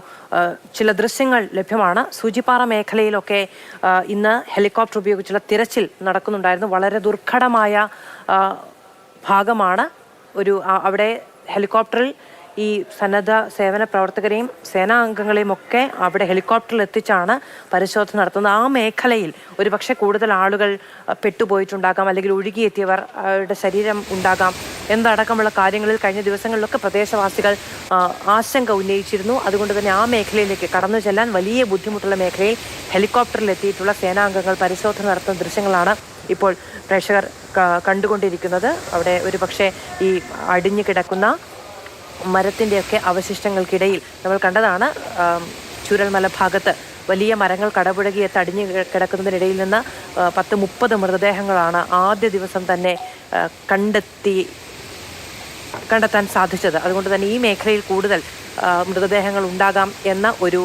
ചില ദൃശ്യങ്ങൾ ലഭ്യമാണ്. സൂചിപ്പാറ മേഖലയിലൊക്കെ ഇന്ന് ഹെലികോപ്റ്റർ ഉപയോഗിച്ചുള്ള തിരച്ചിൽ നടക്കുന്നുണ്ടായിരുന്നു. വളരെ ദുർഘടമായ ഭാഗമാണ്. അവിടെ ഹെലികോപ്റ്ററിൽ ഈ സന്നദ്ധ സേവന പ്രവർത്തകരെയും സേനാ അംഗങ്ങളെയും ഒക്കെ അവിടെ ഹെലികോപ്റ്ററിൽ എത്തിച്ചാണ് പരിശോധന നടത്തുന്നത്. ആ മേഖലയിൽ ഒരുപക്ഷെ കൂടുതൽ ആളുകൾ പെട്ടുപോയിട്ടുണ്ടാകാം, അല്ലെങ്കിൽ ഒഴുകിയെത്തിയവരുടെ ശരീരം ഉണ്ടാകാം എന്നതടക്കമുള്ള കാര്യങ്ങളിൽ കഴിഞ്ഞ ദിവസങ്ങളിലൊക്കെ പ്രദേശവാസികൾ ആശങ്ക ഉന്നയിച്ചിരുന്നു. അതുകൊണ്ട് തന്നെ ആ മേഖലയിലേക്ക് കടന്നു ചെല്ലാൻ വലിയ ബുദ്ധിമുട്ടുള്ള മേഖലയിൽ ഹെലികോപ്റ്ററിൽ എത്തിയിട്ടുള്ള സേനാംഗങ്ങൾ പരിശോധന നടത്തുന്ന ദൃശ്യങ്ങളാണ് ഇപ്പോൾ പ്രേക്ഷകർ കണ്ടുകൊണ്ടിരിക്കുന്നത്. അവിടെ ഒരുപക്ഷെ ഈ അടിഞ്ഞു കിടക്കുന്ന മരത്തിൻ്റെയൊക്കെ അവശിഷ്ടങ്ങൾക്കിടയിൽ നമ്മൾ കണ്ടതാണ്, ചൂരൽമല ഭാഗത്ത് വലിയ മരങ്ങൾ കടപുഴകിയെത്തി അടിഞ്ഞു കിടക്കുന്നതിനിടയിൽ നിന്ന് 10-30 മൃതദേഹങ്ങളാണ് ആദ്യ ദിവസം തന്നെ കണ്ടെത്താൻ സാധിച്ചത്. അതുകൊണ്ട് തന്നെ ഈ മേഖലയിൽ കൂടുതൽ മൃതദേഹങ്ങൾ ഉണ്ടാകാം എന്ന ഒരു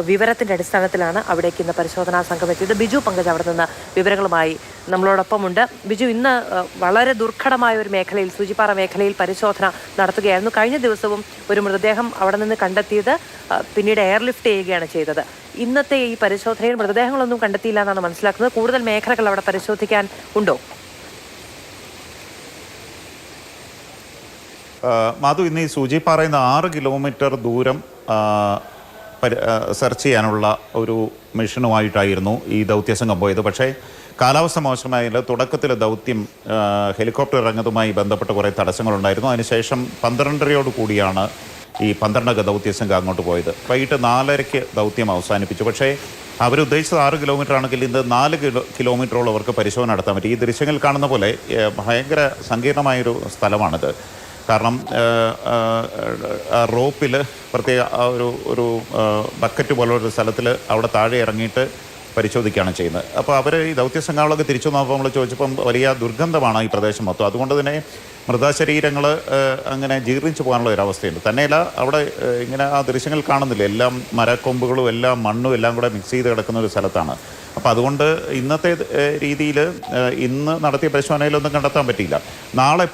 വിവരത്തിൻ്റെ അടിസ്ഥാനത്തിലാണ് അവിടേക്ക് ഇന്ന് പരിശോധനാ സംഘം എത്തിയത്. ബിജു പങ്കജ് അവിടെ നിന്ന് വിവരങ്ങളുമായി നമ്മളോടൊപ്പമുണ്ട്. ബിജു, ഇന്ന് വളരെ ദുർഘടമായ ഒരു മേഖലയിൽ, സൂചിപ്പാറ മേഖലയിൽ പരിശോധന നടത്തുകയായിരുന്നു. കഴിഞ്ഞ ദിവസവും ഒരു മൃതദേഹം അവിടെ നിന്ന് കണ്ടെത്തിയത് പിന്നീട് എയർലിഫ്റ്റ് ചെയ്യുകയാണ് ചെയ്തത്. ഇന്നത്തെ ഈ പരിശോധനയിൽ മൃതദേഹങ്ങളൊന്നും കണ്ടെത്തിയില്ല എന്നാണ് മനസ്സിലാക്കുന്നത്. കൂടുതൽ മേഖലകൾ അവിടെ പരിശോധിക്കാൻ ഉണ്ടോ? മാധു, ഇന്ന് ഈ സൂചിപ്പാറയിൽ നിന്ന് 6 കിലോമീറ്റർ ദൂരം സെർച്ച് ചെയ്യാനുള്ള ഒരു മിഷനുമായിട്ടായിരുന്നു ഈ ദൗത്യസംഘം പോയത്. പക്ഷേ കാലാവസ്ഥ മോശമായതിൽ തുടക്കത്തിൽ ദൗത്യം ഹെലികോപ്റ്റർ ഇറങ്ങുന്നതുമായി ബന്ധപ്പെട്ട് കുറേ തടസ്സങ്ങളുണ്ടായിരുന്നു. അതിനുശേഷം 12:30 കൂടിയാണ് ഈ 12 ദൗത്യസംഘം അങ്ങോട്ട് പോയത്. വൈകിട്ട് 4:30 ദൗത്യം അവസാനിപ്പിച്ചു. പക്ഷേ അവരുദ്ദേശിച്ചത് 6 കിലോമീറ്റർ ആണെങ്കിൽ ഇന്ന് 4 കിലോമീറ്ററോളം അവർക്ക് പരിശോധന നടത്താൻ പറ്റി. ഈ ദൃശ്യങ്ങൾ കാണുന്ന പോലെ ഭയങ്കര സങ്കീർണമായൊരു സ്ഥലമാണിത്. കാരണം റോപ്പിൽ പ്രത്യേക ഒരു ബക്കറ്റ് പോലൊരു സ്ഥലത്തിൽ അവിടെ താഴെ ഇറങ്ങിയിട്ട് പരിശോധിക്കുകയാണ് ചെയ്യുന്നത്. അപ്പോൾ അവർ ഈ ദൗത്യസംഘങ്ങളൊക്കെ തിരിച്ചു നോക്കുമ്പോൾ നമ്മൾ ചോദിച്ചപ്പം വലിയ ദുർഗന്ധമാണ് ഈ പ്രദേശം മൊത്തം. അതുകൊണ്ട് തന്നെ മൃതശരീരങ്ങൾ അങ്ങനെ ജീർണിച്ചു പോകാനുള്ള ഒരവസ്ഥയുണ്ട്. തന്നെയല്ല, അവിടെ ഇങ്ങനെ ആ ദൃശ്യങ്ങൾ കാണുന്നില്ല, എല്ലാം മരക്കൊമ്പുകളും എല്ലാം മണ്ണും എല്ലാം കൂടെ മിക്സ് ചെയ്ത് കിടക്കുന്ന ഒരു സ്ഥലത്താണ്. അപ്പോൾ അതുകൊണ്ട് ഇന്നത്തെ രീതിയിൽ ഇന്ന് നടത്തിയ പരിശോധനയിലൊന്നും കണ്ടെത്താൻ പറ്റിയില്ല. നാളെ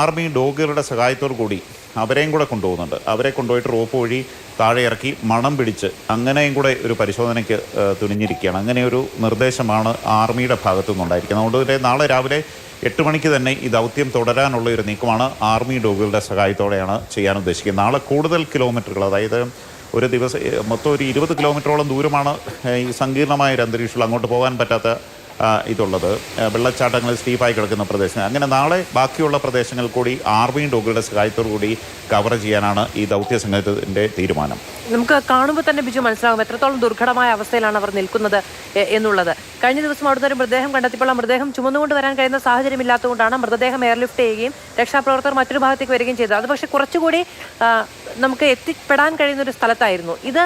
ആർമി ഡോഗുകളുടെ സഹായത്തോടു കൂടി അവരെയും കൂടെ കൊണ്ടുപോകുന്നുണ്ട്. അവരെ കൊണ്ടുപോയിട്ട് റോപ്പ് വഴി താഴെ ഇറക്കി മണം പിടിച്ച് അങ്ങനെയും കൂടെ ഒരു പരിശോധനയ്ക്ക് തുനിഞ്ഞിരിക്കുകയാണ്. അങ്ങനെ ഒരു നിർദ്ദേശമാണ് ആർമിയുടെ ഭാഗത്തു നിന്നുണ്ടായിരിക്കുന്നത്. അതുകൊണ്ട് തന്നെ നാളെ രാവിലെ 8 മണിക്ക് തന്നെ ഈ ദൗത്യം തുടരാനുള്ള ഒരു നീക്കമാണ് ആർമി ഡോഗുകളുടെ സഹായത്തോടെയാണ് ചെയ്യാൻ ഉദ്ദേശിക്കുന്നത്. നാളെ കൂടുതൽ കിലോമീറ്ററുകൾ, അതായത് ഒരു ദിവസം മൊത്തം ഒരു 20 കിലോമീറ്ററോളം ദൂരമാണ് ഈ സങ്കീർണമായ ഒരു അന്തരീക്ഷത്തിൽ അങ്ങോട്ട് പോകാൻ പറ്റാത്ത ഇതുള്ളത്. വെള്ളച്ചാട്ടങ്ങൾ സ്റ്റീപ്പായി കിടക്കുന്ന പ്രദേശങ്ങൾ. അങ്ങനെ നാളെ ബാക്കിയുള്ള പ്രദേശങ്ങൾ കൂടി ആർമി ഡോഗുകളുടെ സഹായത്തോടു കൂടി കവർ ചെയ്യാനാണ് ഈ ദൗത്യ സംഘത്തിൻ്റെ തീരുമാനം. നമുക്ക് കാണുമ്പോൾ തന്നെ ബിജു മനസ്സിലാകും എത്രത്തോളം ദുർഘടമായ അവസ്ഥയിലാണ് അവർ നിൽക്കുന്നത് എന്നുള്ളത്. കഴിഞ്ഞ ദിവസം അവിടുത്തെ ഒരു മൃതദേഹം കണ്ടെത്തിയപ്പോൾ ആ മൃതദേഹം ചുമന്നുകൊണ്ട് വരാൻ കഴിയുന്ന സാഹചര്യമില്ലാത്തതുകൊണ്ടാണ് മൃതദേഹം എയർലിഫ്റ്റ് ചെയ്യുകയും രക്ഷാപ്രവർത്തകർ മറ്റൊരു ഭാഗത്തേക്ക് വരികയും ചെയ്തത്. അത് പക്ഷേ കുറച്ചുകൂടി നമുക്ക് എത്തിപ്പെടാൻ കഴിയുന്ന ഒരു സ്ഥലത്തായിരുന്നു ഇത്.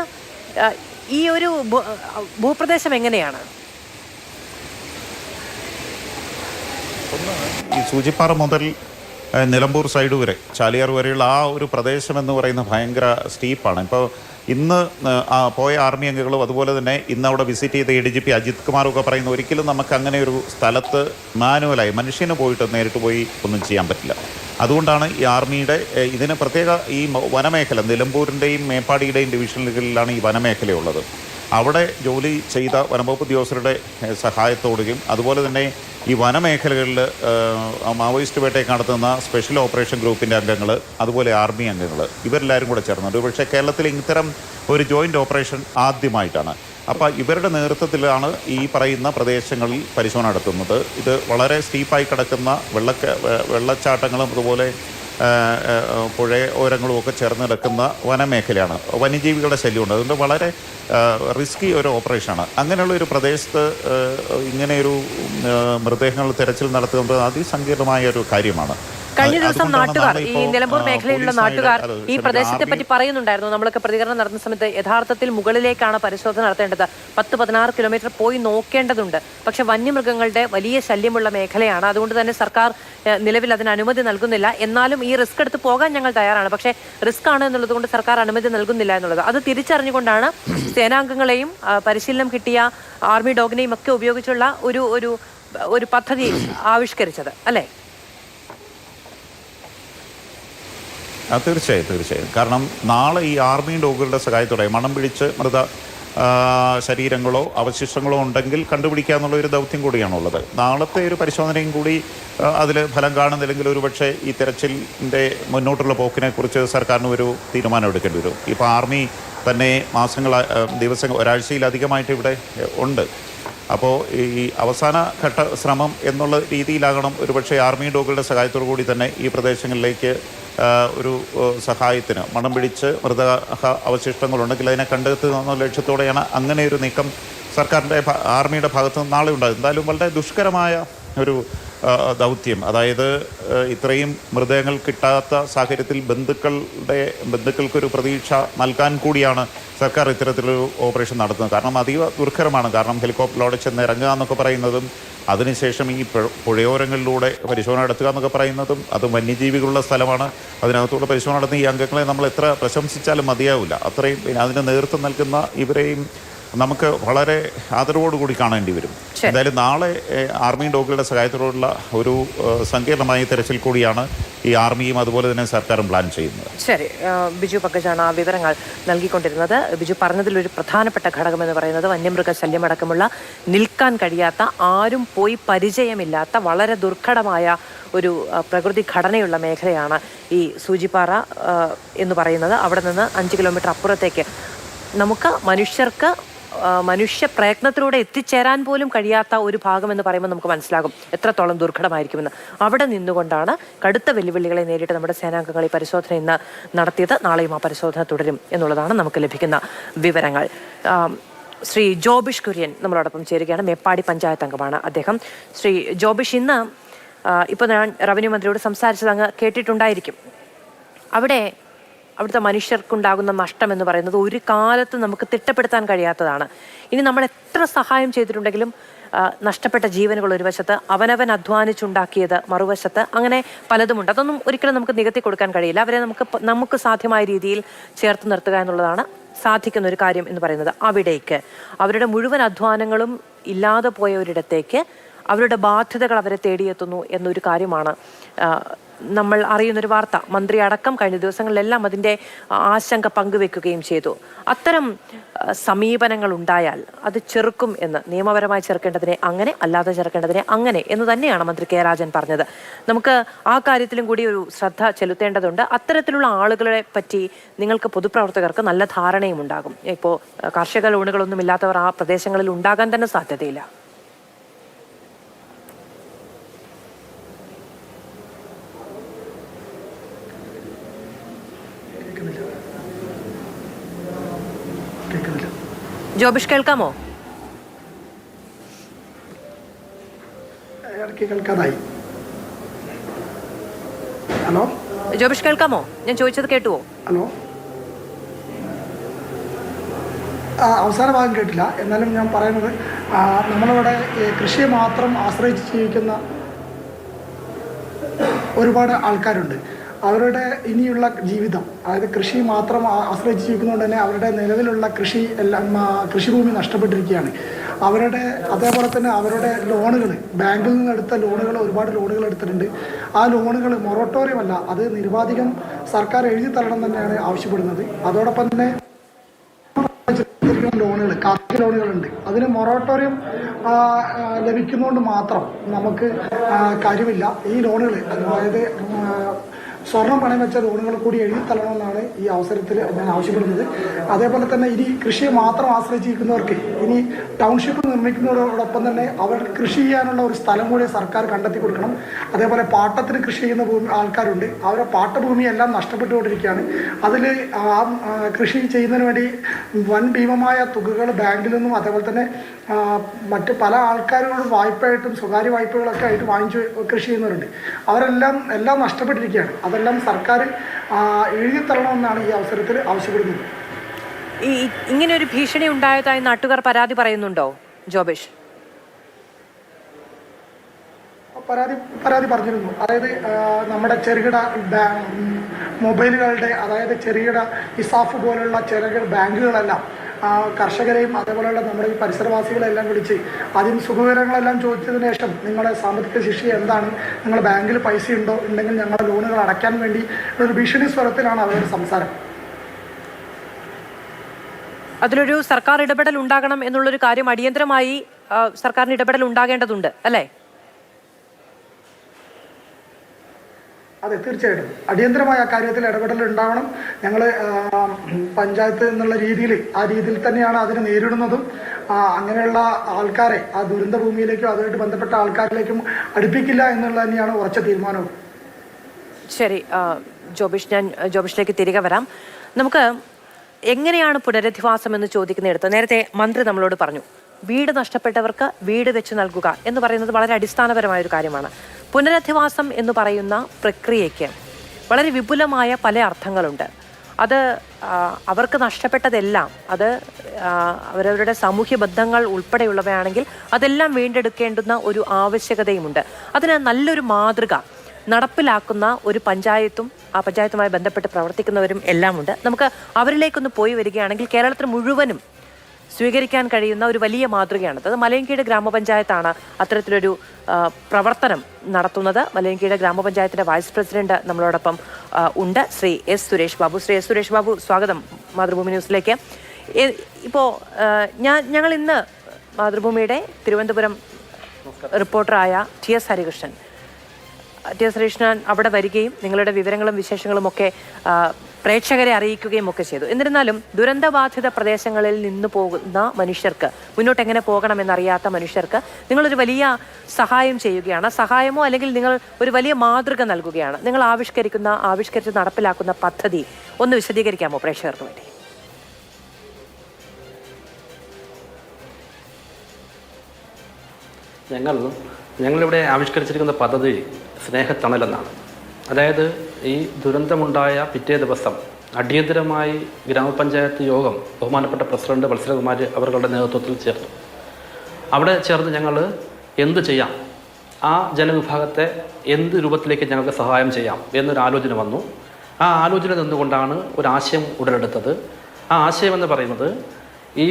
ഈ ഒരു ഭൂപ്രദേശം എങ്ങനെയാണ്? ഈ സൂചിപ്പാറ മുതൽ നിലമ്പൂർ സൈഡ് വരെ ചാലിയാർ വരെയുള്ള ആ ഒരു പ്രദേശം എന്ന് പറയുന്നത് ഭയങ്കര സ്റ്റീപ്പാണ്. ഇപ്പോൾ ഇന്ന് പോയ ആർമി അംഗങ്ങളും അതുപോലെ തന്നെ ഇന്ന് അവിടെ വിസിറ്റ് ചെയ്ത ADGP അജിത് കുമാറൊക്കെ പറയുന്ന ഒരിക്കലും നമുക്ക് അങ്ങനെ ഒരു സ്ഥലത്ത് മാനുവലായി മനുഷ്യന് പോയിട്ട് നേരിട്ട് പോയി ഒന്നും ചെയ്യാൻ പറ്റില്ല. അതുകൊണ്ടാണ് ഈ ആർമിയുടെ ഇതിന് പ്രത്യേക ഈ വനമേഖല നിലമ്പൂരിൻ്റെയും മേപ്പാടിയുടെയും ഡിവിഷനുകളിലാണ് ഈ വനമേഖലയുള്ളത്. അവിടെ ജോലി ചെയ്ത വനംവകുപ്പ് ഉദ്യോഗസ്ഥരുടെ സഹായത്തോടെയും അതുപോലെ തന്നെ ഈ വനമേഖലകളിൽ മാവോയിസ്റ്റ് വേട്ടയൊക്കെ നടത്തുന്ന സ്പെഷ്യൽ ഓപ്പറേഷൻ ഗ്രൂപ്പിൻ്റെ അംഗങ്ങൾ, അതുപോലെ ആർമി അംഗങ്ങൾ, ഇവരെല്ലാവരും കൂടെ ചേർന്നുണ്ട്. പക്ഷേ കേരളത്തിൽ ഇത്തരം ഒരു ജോയിൻ്റ് ഓപ്പറേഷൻ ആദ്യമായിട്ടാണ്. അപ്പോൾ ഇവരുടെ നേതൃത്വത്തിലാണ് ഈ പറയുന്ന പ്രദേശങ്ങളിൽ പരിശോധന നടത്തുന്നത്. ഇത് വളരെ സ്റ്റീപ്പായി കിടക്കുന്ന വെള്ളച്ചാട്ടങ്ങളും അതുപോലെ പുഴയോരങ്ങളും ഒക്കെ ചേർന്ന് കിടക്കുന്ന വനമേഖലയാണ്. വന്യജീവികളുടെ ശല്യമുണ്ട്. അതുകൊണ്ട് വളരെ റിസ്കി ഒരു ഓപ്പറേഷനാണ്. അങ്ങനെയുള്ള ഒരു പ്രദേശത്ത് ഇങ്ങനെയൊരു മൃതദേഹങ്ങൾ തിരച്ചിൽ നടത്തുന്നത് അതിസങ്കീർണമായ ഒരു കാര്യമാണ്. കഴിഞ്ഞ ദിവസം നാട്ടുകാർ, ഈ നിലമ്പൂർ മേഖലയിലുള്ള നാട്ടുകാർ ഈ പ്രദേശത്തെ പറ്റി പറയുന്നുണ്ടായിരുന്നു. നമ്മളൊക്കെ പ്രതികരണം നടത്തുന്ന സമയത്ത് യഥാർത്ഥത്തിൽ മുകളിലേക്കാണ് പരിശോധന നടത്തേണ്ടത്, 10-16 കിലോമീറ്റർ പോയി നോക്കേണ്ടതുണ്ട്. പക്ഷെ വന്യമൃഗങ്ങളുടെ വലിയ ശല്യമുള്ള മേഖലയാണ്. അതുകൊണ്ട് തന്നെ സർക്കാർ നിലവിൽ അതിന് അനുമതി നൽകുന്നില്ല. എന്നാലും ഈ റിസ്ക് എടുത്ത് പോകാൻ ഞങ്ങൾ തയ്യാറാണ്, പക്ഷേ റിസ്ക് ആണ് എന്നുള്ളത് കൊണ്ട് സർക്കാർ അനുമതി നൽകുന്നില്ല എന്നുള്ളത്. അത് തിരിച്ചറിഞ്ഞുകൊണ്ടാണ് സേനാംഗങ്ങളെയും പരിശീലനം കിട്ടിയ ആർമി ഡോഗിനെയും ഒക്കെ ഉപയോഗിച്ചുള്ള ഒരു പദ്ധതി ആവിഷ്കരിച്ചത്, അല്ലേ? തീർച്ചയായും. കാരണം നാളെ ഈ ആർമി ഡോഗുകളുടെ സഹായത്തോടെ മണം പിടിച്ച് മൃത ശരീരങ്ങളോ അവശിഷ്ടങ്ങളോ ഉണ്ടെങ്കിൽ കണ്ടുപിടിക്കുക എന്നുള്ള ഒരു ദൗത്യം കൂടിയാണുള്ളത്. നാളത്തെ ഒരു പരിശോധനയും കൂടി അതിൽ ഫലം കാണുന്നില്ലെങ്കിൽ ഒരുപക്ഷെ ഈ തെരച്ചിലിൻ്റെ മുന്നോട്ടുള്ള പോക്കിനെക്കുറിച്ച് സർക്കാരിന് ഒരു തീരുമാനം എടുക്കേണ്ടി വരും. ഇപ്പോൾ ആർമി തന്നെ ദിവസങ്ങൾ ഒരാഴ്ചയിലധികമായിട്ട് ഇവിടെ ഉണ്ട്. അപ്പോൾ ഈ അവസാന ഘട്ട ശ്രമം എന്നുള്ള രീതിയിലാകണം ഒരുപക്ഷെ ആർമി ഡോഗുകളുടെ സഹായത്തോടു കൂടി തന്നെ ഈ പ്രദേശങ്ങളിലേക്ക് ഒരു സഹായത്തിന് മണം പിടിച്ച് മൃതദേഹ അവശിഷ്ടങ്ങളുണ്ടെങ്കിൽ അതിനെ കണ്ടെത്തുക എന്ന ലക്ഷ്യത്തോടെയാണ് അങ്ങനെ ഒരു നീക്കം സർക്കാരിൻ്റെ ആർമിയുടെ ഭാഗത്ത് നിന്ന് നാളെ ഉണ്ടാകും. എന്തായാലും വളരെ ദുഷ്കരമായ ഒരു ദൗത്യം, അതായത് ഇത്രയും മൃതദേഹങ്ങൾ കിട്ടാത്ത സാഹചര്യത്തിൽ ബന്ധുക്കൾക്കൊരു പ്രതീക്ഷ നൽകാൻ കൂടിയാണ് സർക്കാർ ഇത്തരത്തിലൊരു ഓപ്പറേഷൻ നടത്തുന്നത്. കാരണം അതീവ ദുർഘരമാണ്. കാരണം ഹെലികോപ്റ്ററിലൂടെ ചെന്ന് ഇറങ്ങുക എന്നൊക്കെ പറയുന്നതും അതിനുശേഷം ഈ പുഴയോരങ്ങളിലൂടെ പരിശോധന നടത്തുക എന്നൊക്കെ പറയുന്നതും അത് വന്യജീവികളുള്ള സ്ഥലമാണ്. അതിനകത്തൂടെ പരിശോധന നടത്തുന്ന ഈ അംഗങ്ങളെ നമ്മൾ എത്ര പ്രശംസിച്ചാലും മതിയാവില്ല. അത്രയും അതിന് നേതൃത്വം നൽകുന്ന ഇവരെയും നമുക്ക് വളരെ ആദരവോടുകൂടി കാണേണ്ടി വരും. എന്തായാലും നാളെ ആർമി ഡോഗുകളുടെ സഹായത്തോടുള്ള ഒരു സങ്കീർണമായ തെരച്ചിൽ കൂടിയാണ് ഈ ആർമിയും അതുപോലെ തന്നെ സർക്കാരും പ്ലാൻ ചെയ്യുന്നത്. ശരി, ബിജു പങ്കജാണ് ആ വിവരങ്ങൾ നൽകിക്കൊണ്ടിരുന്നത്. ബിജു പറഞ്ഞതിലൊരു പ്രധാനപ്പെട്ട ഘടകമെന്ന് പറയുന്നത് വന്യമൃഗ ശല്യമടക്കമുള്ള നിൽക്കാൻ കഴിയാത്ത, ആരും പോയി പരിചയമില്ലാത്ത വളരെ ദുർഘടമായ ഒരു പ്രകൃതി ഘടനയുള്ള മേഖലയാണ് ഈ സൂചിപ്പാറ എന്ന് പറയുന്നത്. അവിടെ നിന്ന് 5 കിലോമീറ്റർ അപ്പുറത്തേക്ക് നമുക്ക് മനുഷ്യ പ്രയത്നത്തിലൂടെ എത്തിച്ചേരാൻ പോലും കഴിയാത്ത ഒരു ഭാഗം എന്ന് പറയുമ്പോൾ നമുക്ക് മനസ്സിലാകും എത്രത്തോളം ദുർഘടമായിരിക്കുമെന്ന്. അവിടെ നിന്നുകൊണ്ടാണ് കടുത്ത വെല്ലുവിളികളെ നേരിട്ട് നമ്മുടെ സേനാംഗങ്ങൾ ഈ പരിശോധന ഇന്ന് നടത്തിയത്. നാളെയും ആ പരിശോധന തുടരും എന്നുള്ളതാണ് നമുക്ക് ലഭിക്കുന്ന വിവരങ്ങൾ. ശ്രീ ജോബിഷ് കുര്യൻ നമ്മളോടൊപ്പം ചേരുകയാണ്. മേപ്പാടി പഞ്ചായത്ത് അംഗമാണ് അദ്ദേഹം. ശ്രീ ജോബിഷ്, ഇന്ന് ഇപ്പോൾ ഞാൻ റവന്യൂ മന്ത്രിയോട് സംസാരിച്ചത് അങ്ങ് കേട്ടിട്ടുണ്ടായിരിക്കും. അവിടെ അവിടുത്തെ മനുഷ്യർക്കുണ്ടാകുന്ന നഷ്ടം എന്ന് പറയുന്നത് ഒരു കാലത്ത് നമുക്ക് തിട്ടപ്പെടുത്താൻ കഴിയാത്തതാണ്. ഇനി നമ്മൾ എത്ര സഹായം ചെയ്തിട്ടുണ്ടെങ്കിലും നഷ്ടപ്പെട്ട ജീവനുകൾ ഒരു വശത്ത്, അവനവൻ അധ്വാനിച്ചുണ്ടാക്കിയത് മറുവശത്ത്, അങ്ങനെ പലതുമുണ്ട്. അതൊന്നും ഒരിക്കലും നമുക്ക് നികത്തി കൊടുക്കാൻ കഴിയില്ല. അവരെ നമുക്ക് സാധ്യമായ രീതിയിൽ ചേർത്ത് നിർത്തുക എന്നുള്ളതാണ് സാധിക്കുന്ന ഒരു കാര്യം എന്ന് പറയുന്നത്. അവിടേക്ക് അവരുടെ മുഴുവൻ അധ്വാനങ്ങളും ഇല്ലാതെ പോയ ഒരിടത്തേക്ക് അവരുടെ ബാധ്യതകൾ അവരെ തേടിയെത്തുന്നു എന്നൊരു കാര്യമാണ് നമ്മൾ അറിയുന്നൊരു വാർത്ത. മന്ത്രി അടക്കം കഴിഞ്ഞ ദിവസങ്ങളിലെല്ലാം അതിൻ്റെ ആശങ്ക പങ്കുവെക്കുകയും ചെയ്തു. അത്തരം സമീപനങ്ങൾ ഉണ്ടായാൽ അത് ചെറുക്കും എന്ന്, നിയമപരമായി ചെറുക്കേണ്ടതിനെ അങ്ങനെ, അല്ലാതെ ചെറുക്കേണ്ടതിനെ അങ്ങനെ എന്ന് തന്നെയാണ് മന്ത്രി കെ രാജൻ പറഞ്ഞത്. നമുക്ക് ആ കാര്യത്തിലും കൂടി ഒരു ശ്രദ്ധ ചെലുത്തേണ്ടതുണ്ട്. അത്തരത്തിലുള്ള ആളുകളെ പറ്റി നിങ്ങൾക്ക് പൊതുപ്രവർത്തകർക്ക് നല്ല ധാരണയും ഉണ്ടാകും. ഇപ്പോൾ കാർഷിക ലോണുകളൊന്നും ഇല്ലാത്തവർ ആ പ്രദേശങ്ങളിൽ ഉണ്ടാകാൻ തന്നെ സാധ്യതയില്ല. ജോബിഷ് കേൾക്കാമോ? കേൾക്കാതായി. ഹലോ ജോബിഷ് കേൾക്കാമോ? ഞാൻ ചോദിച്ചത് കേട്ടുവോ? ഹലോ, അവസാന ഭാഗം കേട്ടില്ല. എന്നാലും ഞാൻ പറയുന്നത്, നമ്മളിവിടെ കൃഷിയെ മാത്രം ആശ്രയിച്ച് ജീവിക്കുന്ന ഒരുപാട് ആൾക്കാരുണ്ട്. അവരുടെ ഇനിയുള്ള ജീവിതം, അതായത് കൃഷി മാത്രം ആശ്രയിച്ച് ജീവിക്കുന്നതുകൊണ്ട് തന്നെ അവരുടെ നിലവിലുള്ള കൃഷിഭൂമി നഷ്ടപ്പെട്ടിരിക്കുകയാണ്. അതേപോലെ തന്നെ അവരുടെ ലോണുകൾ, ബാങ്കിൽ നിന്നെടുത്ത ലോണുകൾ, ഒരുപാട് ലോണുകൾ എടുത്തിട്ടുണ്ട്. ആ ലോണുകൾ മൊറട്ടോറിയം അല്ല, അത് നിരുപാധികം സർക്കാർ എഴുതി തരണം തന്നെയാണ് ആവശ്യപ്പെടുന്നത്. അതോടൊപ്പം തന്നെ ലോണുകൾ, കാർഷിക ലോണുകളുണ്ട്, അതിന് മൊറട്ടോറിയം ലഭിക്കുന്നതുകൊണ്ട് മാത്രം നമുക്ക് കാര്യമില്ല. ഈ ലോണുകൾ, അതായത് സ്വർണം പണയം വെച്ച ലോണുകൾ കൂടി എഴുതി തള്ളണമെന്നാണ് ഈ അവസരത്തിൽ ഞാൻ ആവശ്യപ്പെടുന്നത്. അതേപോലെ തന്നെ ഇനി കൃഷിയെ മാത്രം ആശ്രയിച്ചിരിക്കുന്നവർക്ക് ഇനി ടൗൺഷിപ്പ് നിർമ്മിക്കുന്നതോടൊപ്പം തന്നെ അവർക്ക് കൃഷി ചെയ്യാനുള്ള ഒരു സ്ഥലം കൂടി സർക്കാർ കണ്ടെത്തി കൊടുക്കണം. അതേപോലെ പാട്ടത്തിന് കൃഷി ചെയ്യുന്ന ആൾക്കാരുണ്ട്, അവരുടെ പാട്ടഭൂമി എല്ലാം നഷ്ടപ്പെട്ടുകൊണ്ടിരിക്കുകയാണ്. അതിൽ കൃഷി ചെയ്യുന്നതിന് വേണ്ടി വൻ ഭീമമായ തുകകൾ ബാങ്കിൽ നിന്നും അതേപോലെ തന്നെ മറ്റ് പല ആൾക്കാരോട് വായ്പയായിട്ടും സ്വകാര്യ വായ്പകളൊക്കെ ആയിട്ട് വാങ്ങിച്ച് കൃഷി ചെയ്യുന്നവരുണ്ട്. എല്ലാം നഷ്ടപ്പെട്ടിരിക്കുകയാണ്. അതെല്ലാം സർക്കാർ എഴുതി തരണമെന്നാണ് ഈ അവസരത്തിൽ ആവശ്യപ്പെടുന്നത്. ഇങ്ങനെ ഒരു ഭീഷണി ഉണ്ടായതായി നാട്ടുകാർ പരാതി പറയുന്നുണ്ടോ ജോബേഷ്? പരാതി പറഞ്ഞിരുന്നു. അതായത് നമ്മുടെ ചെറുകിട മൊബൈലുകളുടെ, അതായത് ചെറുകിട ഇസാഫ് പോലുള്ള ചെറുകിട ബാങ്കുകളെല്ലാം കർഷകരെയും അതേപോലെയുള്ള നമ്മുടെ ഈ പരിസരവാസികളെല്ലാം വിളിച്ച് ആദ്യം സുഖവിവരങ്ങളെല്ലാം ചോദിച്ചതിന് ശേഷം നിങ്ങളുടെ സാമ്പത്തിക ശിക്ഷ എന്താണ്, നിങ്ങളുടെ ബാങ്കിൽ പൈസ ഉണ്ടെങ്കിൽ ഞങ്ങളുടെ ലോണുകൾ അടയ്ക്കാൻ വേണ്ടി ഒരു ഭീഷണി സ്വരത്തിലാണ് അവരുടെ സംസാരം. അതിലൊരു സർക്കാർ ഇടപെടൽ ഉണ്ടാകണം എന്നുള്ളൊരു കാര്യം അടിയന്തരമായി സർക്കാരിന് ഇടപെടൽ ഉണ്ടാകേണ്ടതുണ്ട് അല്ലേ? അതെ, തീർച്ചയായിട്ടും അടിയന്തരമായ കാര്യത്തിൽ ഇടപെടൽ ഉണ്ടാവണം. ഞങ്ങൾ പഞ്ചായത്ത് എന്നുള്ള രീതിയിൽ ആ രീതിയിൽ തന്നെയാണ് അതിനെ നേരിടുന്നതും. അങ്ങനെയുള്ള ആൾക്കാരെ ആ ദുരന്ത ഭൂമിയിലേക്കും അതുമായിട്ട് ബന്ധപ്പെട്ട ആൾക്കാരിലേക്കും അടുപ്പിക്കില്ല എന്നുള്ള തന്നെയാണ് ഉറച്ച തീരുമാനവും. ശരി ജോബിഷ്, ഞാൻ ജോബിഷിലേക്ക് തിരികെ വരാം. നമുക്ക് എങ്ങനെയാണ് പുനരധിവാസം എന്ന് ചോദിക്കുന്നിടത്ത് നേരത്തെ മന്ത്രി നമ്മളോട് പറഞ്ഞു, വീട് നഷ്ടപ്പെട്ടവർക്ക് വീട് വെച്ച് നൽകുക എന്ന് പറയുന്നത് വളരെ അടിസ്ഥാനപരമായ ഒരു കാര്യമാണ്. പുനരധിവാസം എന്ന് പറയുന്ന പ്രക്രിയയ്ക്ക് വളരെ വിപുലമായ പല അർത്ഥങ്ങളുണ്ട്. അത് അവർക്ക് നഷ്ടപ്പെട്ടതെല്ലാം, അത് അവരവരുടെ സാമൂഹ്യ ബന്ധങ്ങൾ ഉൾപ്പെടെയുള്ളവയാണെങ്കിൽ അതെല്ലാം വീണ്ടെടുക്കേണ്ടുന്ന ഒരു ആവശ്യകതയുമുണ്ട്. അതിന് നല്ലൊരു മാതൃക നടപ്പിലാക്കുന്ന ഒരു പഞ്ചായത്തും ആ പഞ്ചായത്തുമായി ബന്ധപ്പെട്ട് പ്രവർത്തിക്കുന്നവരും എല്ലാം ഉണ്ട്. നമുക്ക് അവരിലേക്കൊന്ന് പോയി വരികയാണെങ്കിൽ കേരളത്തിൽ മുഴുവനും സ്വീകരിക്കാൻ കഴിയുന്ന ഒരു വലിയ മാതൃകയാണത്. അത് മലയൻകീഴ് ഗ്രാമപഞ്ചായത്താണ് അത്തരത്തിലൊരു പ്രവർത്തനം നടത്തുന്നത്. മലയൻകീഴ് ഗ്രാമപഞ്ചായത്തിൻ്റെ വൈസ് പ്രസിഡന്റ് നമ്മളോടൊപ്പം ഉണ്ട്, ശ്രീ എസ് സുരേഷ് ബാബു. ശ്രീ എസ് സുരേഷ് ബാബു, സ്വാഗതം മാതൃഭൂമി ന്യൂസിലേക്ക്. ഇപ്പോൾ ഞങ്ങൾ ഇന്ന് മാതൃഭൂമിയുടെ തിരുവനന്തപുരം റിപ്പോർട്ടറായ ടി എസ് ഹരികൃഷ്ണൻ അവിടെ വരികയും നിങ്ങളുടെ വിവരങ്ങളും വിശേഷങ്ങളും ഒക്കെ പ്രേക്ഷകരെ അറിയിക്കുകയും ഒക്കെ ചെയ്തു. എന്നിരുന്നാലും ദുരന്തബാധിത പ്രദേശങ്ങളിൽ നിന്ന് പോകുന്ന മനുഷ്യർക്ക്, മുന്നോട്ട് എങ്ങനെ പോകണമെന്നറിയാത്ത മനുഷ്യർക്ക് നിങ്ങളൊരു വലിയ സഹായം ചെയ്യുകയാണ്. സഹായമോ അല്ലെങ്കിൽ നിങ്ങൾ ഒരു വലിയ മാതൃക നൽകുകയാണ്. നിങ്ങൾ ആവിഷ്കരിച്ച് നടപ്പിലാക്കുന്ന പദ്ധതി ഒന്ന് വിശദീകരിക്കാമോ പ്രേക്ഷകർക്ക് വേണ്ടി? ഞങ്ങളിവിടെ ആവിഷ്കരിച്ചിരിക്കുന്ന പദ്ധതി സ്നേഹത്തണലെന്നാണ്. അതായത് ഈ ദുരന്തമുണ്ടായ പിറ്റേ ദിവസം അടിയന്തരമായി ഗ്രാമപഞ്ചായത്ത് യോഗം ബഹുമാനപ്പെട്ട പ്രസിഡന്റ് വത്സരകുമാർ അവരുടെ നേതൃത്വത്തിൽ ചേർന്നു. അവിടെ ചേർന്ന് ഞങ്ങൾ എന്ത് ചെയ്യാം, ആ ജനവിഭാഗത്തെ എന്ത് രൂപത്തിലേക്ക് ഞങ്ങൾക്ക് സഹായം ചെയ്യാം എന്നൊരു ആലോചന വന്നു. ആ ആലോചന നിന്നുകൊണ്ടാണ് ഒരാശയം ഉടലെടുത്തത്. ആ ആശയം എന്ന് പറയുന്നത്, ഈ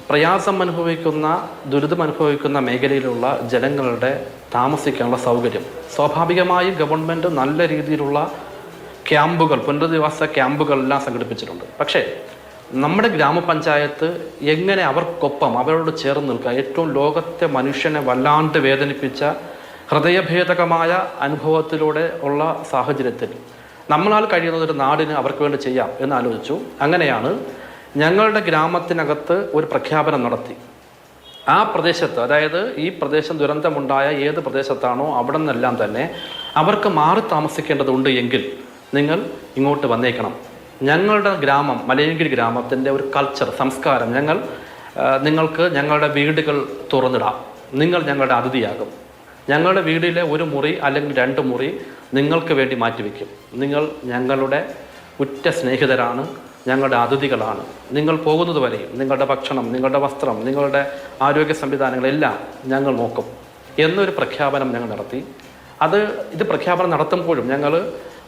പ്രയാസം അനുഭവിക്കുന്ന, ദുരിതം അനുഭവിക്കുന്ന മേഖലയിലുള്ള ജനങ്ങളുടെ താമസിക്കാനുള്ള സൗകര്യം സ്വാഭാവികമായും ഗവൺമെൻറ് നല്ല രീതിയിലുള്ള ക്യാമ്പുകൾ, പുനരധിവാസ ക്യാമ്പുകളെല്ലാം സംഘടിപ്പിച്ചിട്ടുണ്ട്. പക്ഷേ നമ്മുടെ ഗ്രാമപഞ്ചായത്ത് എങ്ങനെ അവർക്കൊപ്പം അവരോട് ചേർന്ന് നിൽക്കുക, ഏറ്റവും ലോകത്തെ മനുഷ്യനെ വല്ലാണ്ട് വേദനിപ്പിച്ച ഹൃദയഭേദകമായ അനുഭവത്തിലൂടെ ഉള്ള സാഹചര്യത്തിൽ നമ്മളാൽ കഴിയുന്നത് ഒരു നാടിന് അവർക്ക് വേണ്ടി ചെയ്യാം എന്ന് ആലോചിച്ചു. അങ്ങനെയാണ് ഞങ്ങളുടെ ഗ്രാമത്തിനകത്ത് ഒരു പ്രഖ്യാപനം നടത്തി. ആ പ്രദേശത്ത്, അതായത് ഈ പ്രദേശം ദുരന്തമുണ്ടായ ഏത് പ്രദേശത്താണോ അവിടെ നിന്നെല്ലാം തന്നെ അവർക്ക് മാറി താമസിക്കേണ്ടതുണ്ട് എങ്കിൽ നിങ്ങൾ ഇങ്ങോട്ട് വന്നേക്കണം. ഞങ്ങളുടെ ഗ്രാമം, മലയങ്കിരി ഗ്രാമത്തിൻ്റെ ഒരു കൾച്ചർ, സംസ്കാരം, നിങ്ങൾക്ക് ഞങ്ങളുടെ വീടുകൾ തുറന്നിടാം, നിങ്ങൾ ഞങ്ങളുടെ അതിഥിയാകും. ഞങ്ങളുടെ വീടിലെ ഒരു മുറി അല്ലെങ്കിൽ 2 മുറി നിങ്ങൾക്ക് വേണ്ടി മാറ്റിവെക്കും. നിങ്ങൾ ഞങ്ങളുടെ ഉറ്റ സ്നേഹിതരാണ്, ഞങ്ങളുടെ അതിഥികളാണ്. നിങ്ങൾ പോകുന്നത് വരെയും നിങ്ങളുടെ ഭക്ഷണം, നിങ്ങളുടെ വസ്ത്രം, നിങ്ങളുടെ ആരോഗ്യ സംവിധാനങ്ങളെല്ലാം ഞങ്ങൾ നോക്കും എന്നൊരു പ്രഖ്യാപനം ഞങ്ങൾ നടത്തി. ഇത് പ്രഖ്യാപനം നടത്തുമ്പോഴും ഞങ്ങൾ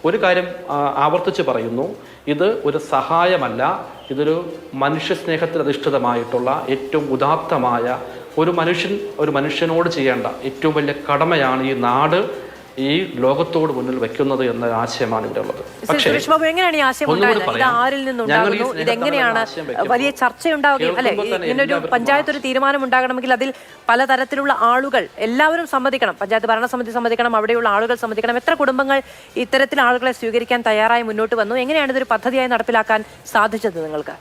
ഒരു കാര്യം ആവർത്തിച്ച് പറയുന്നു, ഇത് ഒരു സഹായമല്ല, ഇതൊരു മനുഷ്യസ്നേഹത്തിൽ അധിഷ്ഠിതമായിട്ടുള്ള ഏറ്റവും ഉദാത്തമായ ഒരു മനുഷ്യനോട് ചെയ്യേണ്ട ഏറ്റവും വലിയ കടമയാണ് ഈ നാട് ഈ ലോകത്തോട് മുന്നിൽ വെക്കുന്നത് എന്ന ആശയമാണ് ഇവിടെ ഉള്ളത്. പക്ഷേ എങ്ങനെയാണ് ഈ ആശയം ഉണ്ടായത്? ഇത് ആരിൽ നിന്നുണ്ടാകുന്നു? ഇതെങ്ങനെയാണ് വലിയ ചർച്ചയുണ്ടാവുകയും അല്ലെ, ഇങ്ങനൊരു പഞ്ചായത്ത് ഒരു തീരുമാനം ഉണ്ടാകണമെങ്കിൽ അതിൽ പലതരത്തിലുള്ള ആളുകൾ എല്ലാവരും സമ്മതിക്കണം, പഞ്ചായത്ത് ഭരണസമിതി സമ്മതിക്കണം, അവിടെയുള്ള ആളുകൾ സമ്മതിക്കണം. എത്ര കുടുംബങ്ങൾ ഇത്തരത്തിൽ ആളുകളെ സ്വീകരിക്കാൻ തയ്യാറായി മുന്നോട്ട് വന്നു? എങ്ങനെയാണ് ഇതൊരു പദ്ധതിയായി നടപ്പിലാക്കാൻ സാധിച്ചത് നിങ്ങൾക്ക്?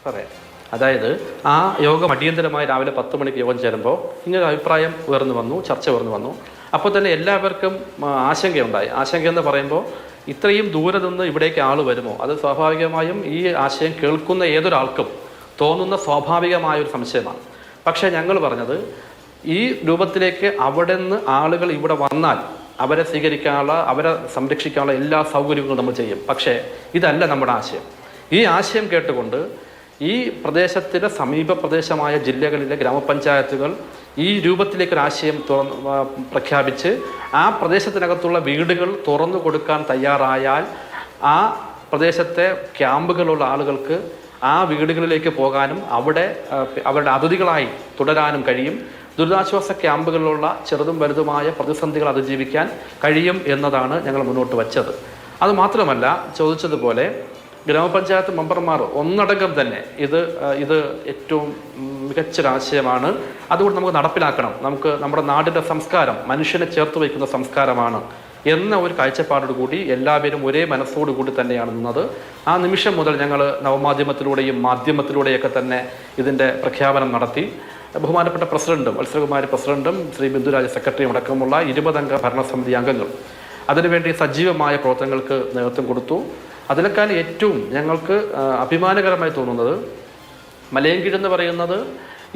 പറയാം. അതായത് ആ യോഗം അടിയന്തരമായി രാവിലെ 10 മണിക്ക് യോഗം ചേരുമ്പോൾ ഇങ്ങനെ അഭിപ്രായം ചർച്ച ഉയർന്നു വന്നു. അപ്പോൾ തന്നെ എല്ലാവർക്കും ആശങ്കയുണ്ടായി. ആശങ്ക എന്ന് പറയുമ്പോൾ ഇത്രയും ദൂരെ നിന്ന് ഇവിടേക്ക് ആൾ വരുമോ? അത് സ്വാഭാവികമായും ഈ ആശയം കേൾക്കുന്ന ഏതൊരാൾക്കും തോന്നുന്ന സ്വാഭാവികമായ ഒരു സംശയമാണ്. പക്ഷേ ഞങ്ങൾ പറഞ്ഞത്, ഈ രൂപത്തിലേക്ക് അവിടെ നിന്ന് ആളുകൾ ഇവിടെ വന്നാൽ അവരെ സ്വീകരിക്കാനുള്ള, അവരെ സംരക്ഷിക്കാനുള്ള എല്ലാ സൗകര്യങ്ങളും നമ്മൾ ചെയ്യും. പക്ഷേ ഇതല്ല നമ്മുടെ ആശയം. ഈ ആശയം കേട്ടുകൊണ്ട് ഈ പ്രദേശത്തിലെ സമീപ പ്രദേശമായ ജില്ലകളിലെ ഗ്രാമപഞ്ചായത്തുകൾ ഈ രൂപത്തിലേക്കൊരാശയം പ്രഖ്യാപിച്ച് ആ പ്രദേശത്തിനകത്തുള്ള വീടുകൾ തുറന്നു കൊടുക്കാൻ തയ്യാറായാൽ ആ പ്രദേശത്തെ ക്യാമ്പുകളുള്ള ആളുകൾക്ക് ആ വീടുകളിലേക്ക് പോകാനും അവരുടെ അതിഥികളായി തുടരാനും കഴിയും. ദുരിതാശ്വാസ ക്യാമ്പുകളിലുള്ള ചെറുതും വലുതുമായ പ്രതിസന്ധികൾ അതിജീവിക്കാൻ കഴിയും എന്നതാണ് ഞങ്ങൾ മുന്നോട്ട് വച്ചത്. അതുമാത്രമല്ല, ചോദിച്ചതുപോലെ ഗ്രാമപഞ്ചായത്ത് മെമ്പർമാർ ഒന്നടങ്കം തന്നെ ഇത് ഏറ്റവും മികച്ചൊരാശയമാണ്, അതുകൊണ്ട് നമുക്ക് നടപ്പിലാക്കണം, നമ്മുടെ നാടിൻ്റെ സംസ്കാരം മനുഷ്യനെ ചേർത്ത് വയ്ക്കുന്ന സംസ്കാരമാണ് എന്ന ഒരു കാഴ്ചപ്പാടോടുകൂടി എല്ലാവരും ഒരേ മനസ്സോടുകൂടി തന്നെയാണ് നിന്നത്. ആ നിമിഷം മുതൽ ഞങ്ങൾ നവമാധ്യമത്തിലൂടെയും മാധ്യമത്തിലൂടെയൊക്കെ തന്നെ ഇതിൻ്റെ പ്രഖ്യാപനം നടത്തി. ബഹുമാനപ്പെട്ട പ്രസിഡന്റും വത്സരകുമാരി പ്രസിഡന്റും ശ്രീ ബിന്ദുരാജ് സെക്രട്ടറിയും അടക്കമുള്ള 20 അംഗ ഭരണസമിതി അംഗങ്ങൾ അതിനുവേണ്ടി സജീവമായ പ്രവർത്തനങ്ങൾക്ക് നേതൃത്വം കൊടുത്തു. അതിനേക്കാൾ ഏറ്റവും ഞങ്ങൾക്ക് അഭിമാനകരമായി തോന്നുന്നത്, മലയങ്കിഴ് എന്ന് പറയുന്നത്